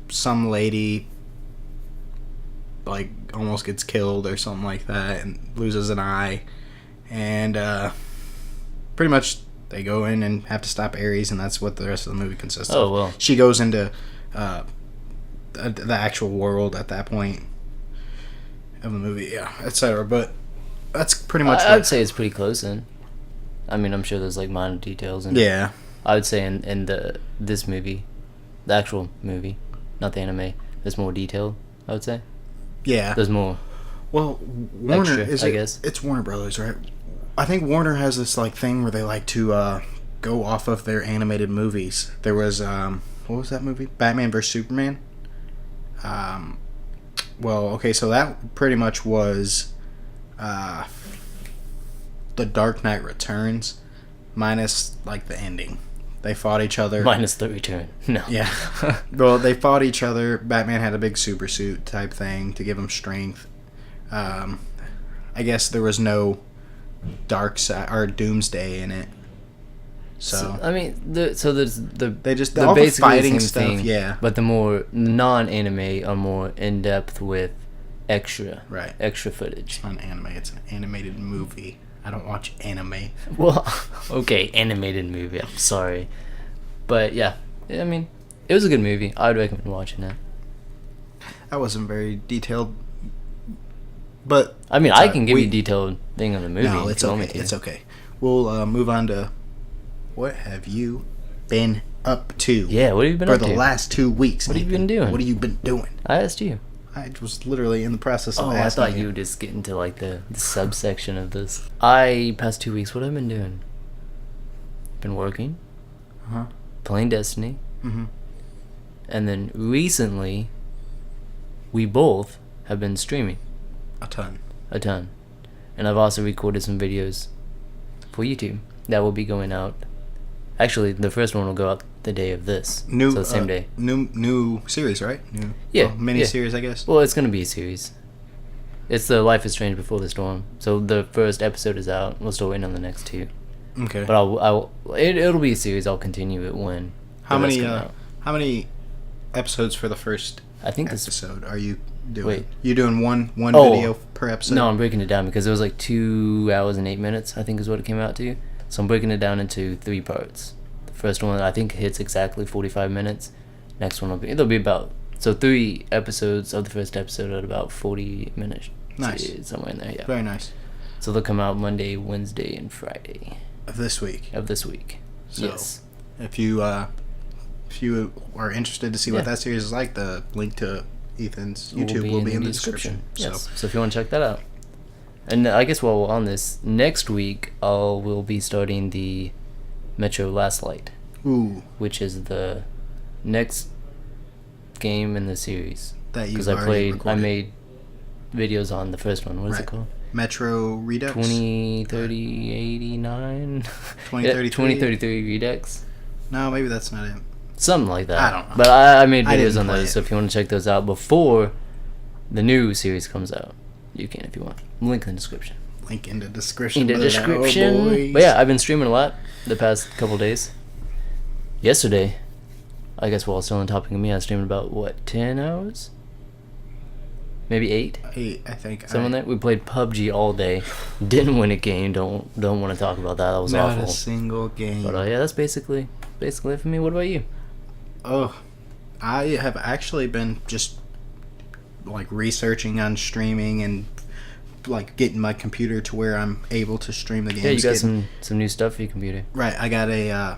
Some lady like almost gets killed or something like that and loses an eye. And pretty much they go in and have to stop Ares, and that's what the rest of the movie consists of. Oh, well. She goes into the actual world at that point of the movie, yeah, etc. But that's pretty much I would say it's pretty close then. I mean, I'm sure there's like minor details in it. Yeah. I would say in this movie, the actual movie, not the anime, there's more detail, I would say. Yeah. There's more. Well, Warner Extra, I guess. It's Warner Brothers, right? I think Warner has this like thing where they like to go off of their animated movies. There was what was that movie? Batman vs Superman. Well, okay, so that pretty much was The Dark Knight Returns minus like the ending. They fought each other. Minus the return. No. Yeah. Well, they fought each other. Batman had a big super suit type thing to give him strength. I guess there was no dark side or doomsday in it. So I mean, there's they're all basically the fighting the same stuff, thing, yeah. But the more non-anime are more in depth with extra footage. It's not an anime, it's an animated movie. I don't watch anime. Well, okay, animated movie. I'm sorry, but yeah, I mean, it was a good movie. I would recommend watching it. That wasn't very detailed, but I mean, I can give you a detailed thing on the movie. No, if it's you want me okay. to. It's okay. We'll move on to what have you been up to? Yeah, what have you been for up to? For the last 2 weeks. What have you been doing? What have you been doing? I asked you. I was literally in the process of Oh, asking I thought you would just get into like the subsection of this. Past 2 weeks, what have I been doing? Been working. Uh-huh. Playing Destiny. Mm-hmm. And then recently, we both have been streaming. A ton. And I've also recorded some videos for YouTube that will be going out. Actually, the first one will go out the day of this. So the same day. New series, right? Mini series, I guess. Well, it's going to be a series. It's the Life is Strange Before the Storm. So the first episode is out. We're still waiting on the next two. Okay. But it'll be a series. I'll continue it when How many episodes for the first episode are you doing? Wait. You doing one video per episode? No, I'm breaking it down because it was like 2 hours and 8 minutes, I think is what it came out to. So I'm breaking it down into 3 parts. The first one I think hits exactly 45 minutes. Next one it'll be about 3 episodes of the first episode at about 40 minutes. Nice. Somewhere in there, yeah. Very nice. So they'll come out Monday, Wednesday, and Friday Of this week. of this week. So, Yes. If you if you are interested to see what that series is like, the link to Ethan's YouTube will be in the description. Yes. So if you want to check that out. And I guess while we're on this, next week we'll be starting the Metro Last Light. Ooh. Which is the next game in the series. That you I made videos on the first one. What is it called? Metro Redux? 2030-89? 2033? 2033 Redux? No, maybe that's not it. Something like that. I don't know. But I made videos on those, it. so if you want to check those out before the new series comes out, you can if you want. Link in the description. Link in the description. In the description. But yeah, I've been streaming a lot the past couple days. Yesterday, I guess while still on topic of me, I was streaming about, 10 hours? Maybe 8? 8, I think. Something like that. We played PUBG all day. Didn't win a game. Don't want to talk about that. That was awful. Not a single game. But yeah, that's basically it for me. What about you? Oh, I have actually been just like researching on streaming and like getting my computer to where I'm able to stream the games. Yeah, you got some new stuff for your computer. Right, I got a. I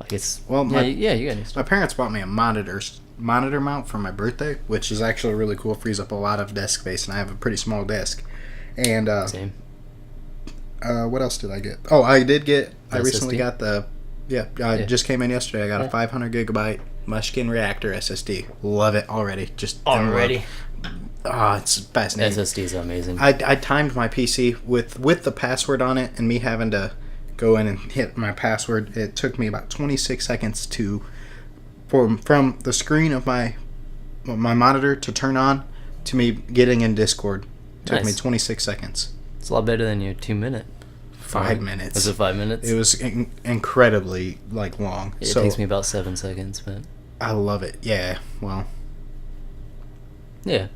guess. Well, you got new stuff. My parents bought me a monitor mount for my birthday, which is actually really cool. Frees up a lot of desk space, and I have a pretty small desk. And same. What else did I get? Oh, I did get. I SSD? recently got the. Just came in yesterday. I got a 500 gigabyte Mushkin Reactor SSD. Love it already. It's fascinating. SSD is amazing. I timed my PC with the password on it, and me having to go in and hit my password. It took me about 26 seconds from the screen of my monitor to turn on to me getting in Discord. Took me 26 seconds. It's a lot better than your 2 minute. 5 minutes. Was it 5 minutes? It was incredibly long. It takes me about 7 seconds, but I love it. Yeah. Well. Yeah.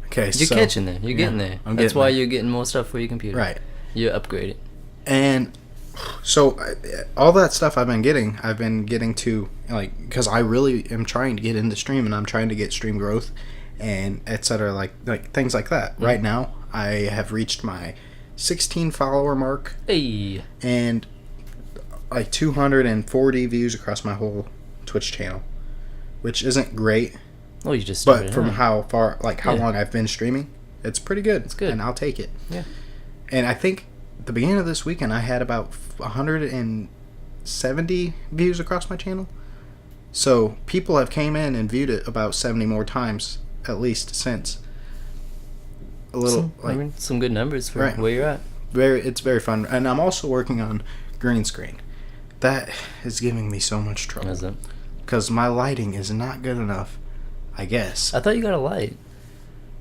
Okay. You're catching there. You're getting there. That's why you're getting more stuff for your computer. Right. You upgrade it. And so all that stuff I've been getting to, like, because I really am trying to get into stream, and I'm trying to get stream growth and etc. like things like that. Right now I have reached my 16 follower mark. Hey. And like 240 views across my whole Twitch channel, which isn't great. Oh, you just but from how long I've been streaming, it's pretty good. It's good, and I'll take it. Yeah. And I think the beginning of this weekend I had about 170 views across my channel. So people have came in and viewed it about 70 more times at least since. Some good numbers for where you're at. It's very fun, and I'm also working on green screen. That is giving me so much trouble. Is it? Because my lighting is not good enough, I guess. I thought you got a light.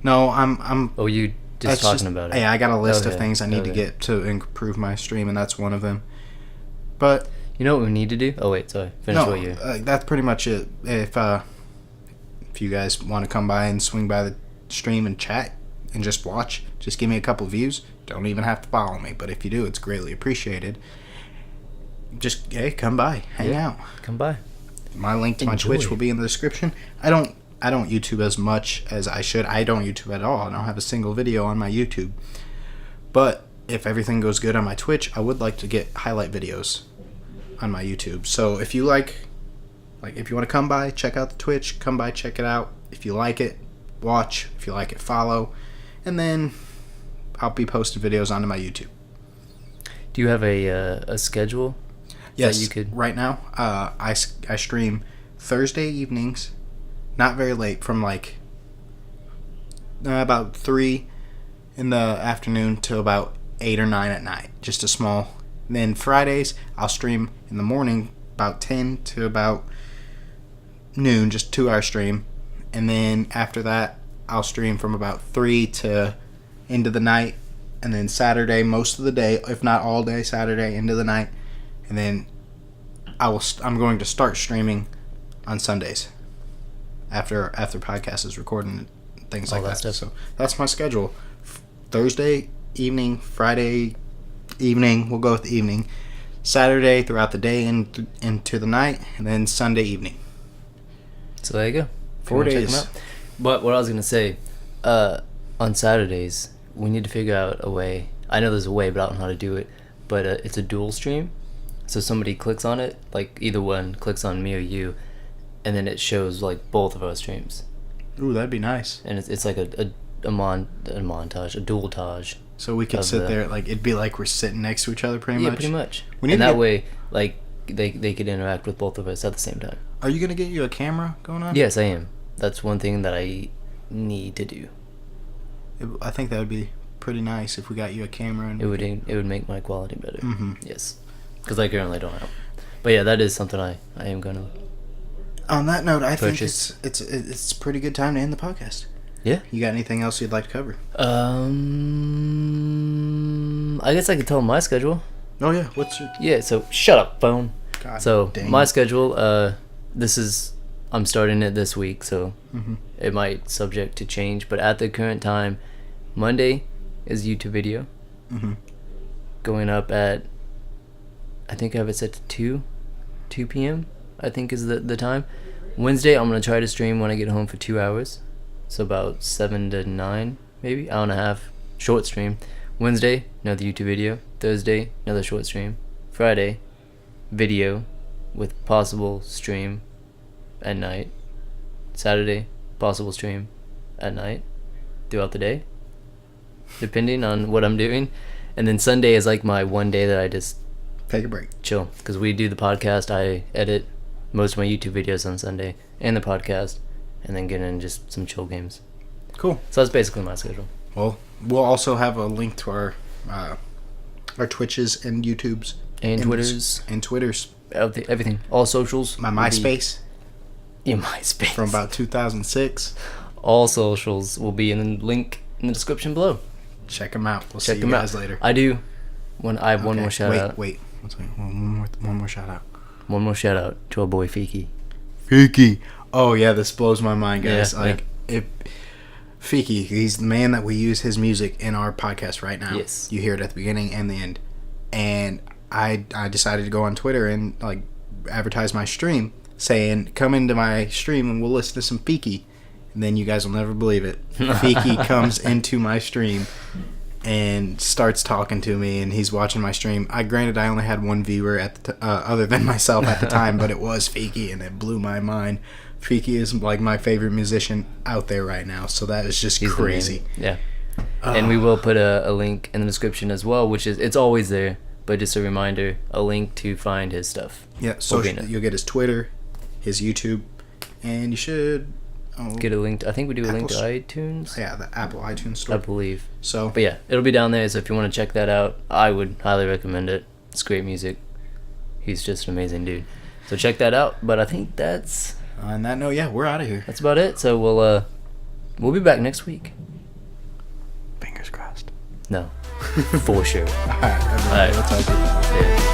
No, I'm. Oh, you just talking about it? Yeah, I got a list of things I need to get to improve my stream, and that's one of them. But you know what we need to do? Oh wait, sorry. Finish what you. That's pretty much it. If you guys want to come by and swing by the stream and chat and just watch, just give me a couple views. Don't even have to follow me, but if you do, it's greatly appreciated. Just come by, hang out. Come by. My link to my Twitch will be in the description. I don't YouTube as much as I should. I don't YouTube at all. I don't have a single video on my YouTube. But if everything goes good on my Twitch, I would like to get highlight videos on my YouTube. So if you if you want to come by, check out the Twitch, come by, check it out. If you like it, watch. If you like it, follow. And then I'll be posting videos onto my YouTube. Do you have a schedule? Yes, you could. Right now, I stream Thursday evenings, not very late, from about 3 in the afternoon to about 8 or 9 at night. Just a small. And then Fridays, I'll stream in the morning, about 10 to about noon, just 2-hour stream. And then after that, I'll stream from about 3 to into the night. And then Saturday, most of the day, if not all day, Saturday into the night. And then I'm going to start streaming on Sundays after podcast is recorded and things like that. So that's my schedule. Thursday evening, Friday evening, we'll go with the evening. Saturday throughout the day and into the night, and then Sunday evening. So there you go. 4 days. But what I was going to say, on Saturdays, we need to figure out a way. I know there's a way, but I don't know how to do it. But it's a dual stream. So somebody clicks on it, like either one clicks on me or you, and then it shows like both of our streams, Ooh, that'd be nice. and it's like a montage, a dual-tage. So we could Of sit the- there, like, it'd be like we're sitting next to each other pretty Yeah, much. pretty much. We need And to that get- way, like they could interact with both of us at the same time. Are you going to get you a camera going on? Yes, I am. That's one thing that I need to do. I think that would be pretty nice if we got you a camera. And It would make my quality better. Mhm. Yes, because I currently don't have. But yeah, that is something I am gonna. On that note, I Purchase. think it's a pretty good time to end the podcast. Yeah. You got anything else you'd like to cover? I guess I could tell my schedule. Oh yeah, what's your Yeah. So shut up, phone. God So dang my it. schedule. I'm starting it this week, so Mhm. it might subject to change. But at the current time, Monday is YouTube video. Mhm. Going up at, I think I have it set to 2 p.m. I think is the time. Wednesday, I'm going to try to stream when I get home for 2 hours. So about 7 to 9, maybe. Hour and a half. Short stream. Wednesday, another YouTube video. Thursday, another short stream. Friday, video with possible stream at night. Saturday, possible stream at night throughout the day, depending on what I'm doing. And then Sunday is like my one day that I just Take a break. chill, because we do the podcast. I edit most of my YouTube videos on Sunday and the podcast, and then get in just some chill games. Cool. So that's basically my schedule. Well, we'll also have a link to our Twitches and YouTubes And in Twitters, and Twitters. everything, all socials. My will be- MySpace Yeah, MySpace. from about 2006. All socials will be in the link in the description below. Check them out. We'll Check see them you out. guys later. I do. I have one Okay, more shout out. Wait. One more shout out. One more shout out to our boy Feeki. Feeki. Oh yeah, this blows my mind, guys. Yeah, like if Feeki, he's the man that we use his music in our podcast right now. Yes. You hear it at the beginning and the end. And I decided to go on Twitter and like advertise my stream, saying, "Come into my stream and we'll listen to some Feeki." And then you guys will never believe it. Feeki comes into my stream and starts talking to me, and he's watching my stream. Granted, I only had one viewer at the other than myself at the time, but it was Feeki, and it blew my mind. Feeki is like my favorite musician out there right now, so that is just He's the crazy. man. Yeah. And we will put a link in the description as well, which is, it's always there, but just a reminder, a link to find his stuff. Yeah, so Will be in it. you'll get his Twitter, his YouTube, and you should Get a link to, I think we do a link to Apple iTunes, yeah, the Apple iTunes I store. believe. So But yeah, it'll be down there, so if you want to check that out, I would highly recommend it. It's great music. He's just an amazing dude. So check that out. But I think that's on that note, yeah, we're out of here. about it. So we'll be back next week. Fingers crossed. No. For sure. All right, everybody, All right. let's talk to you. Yeah.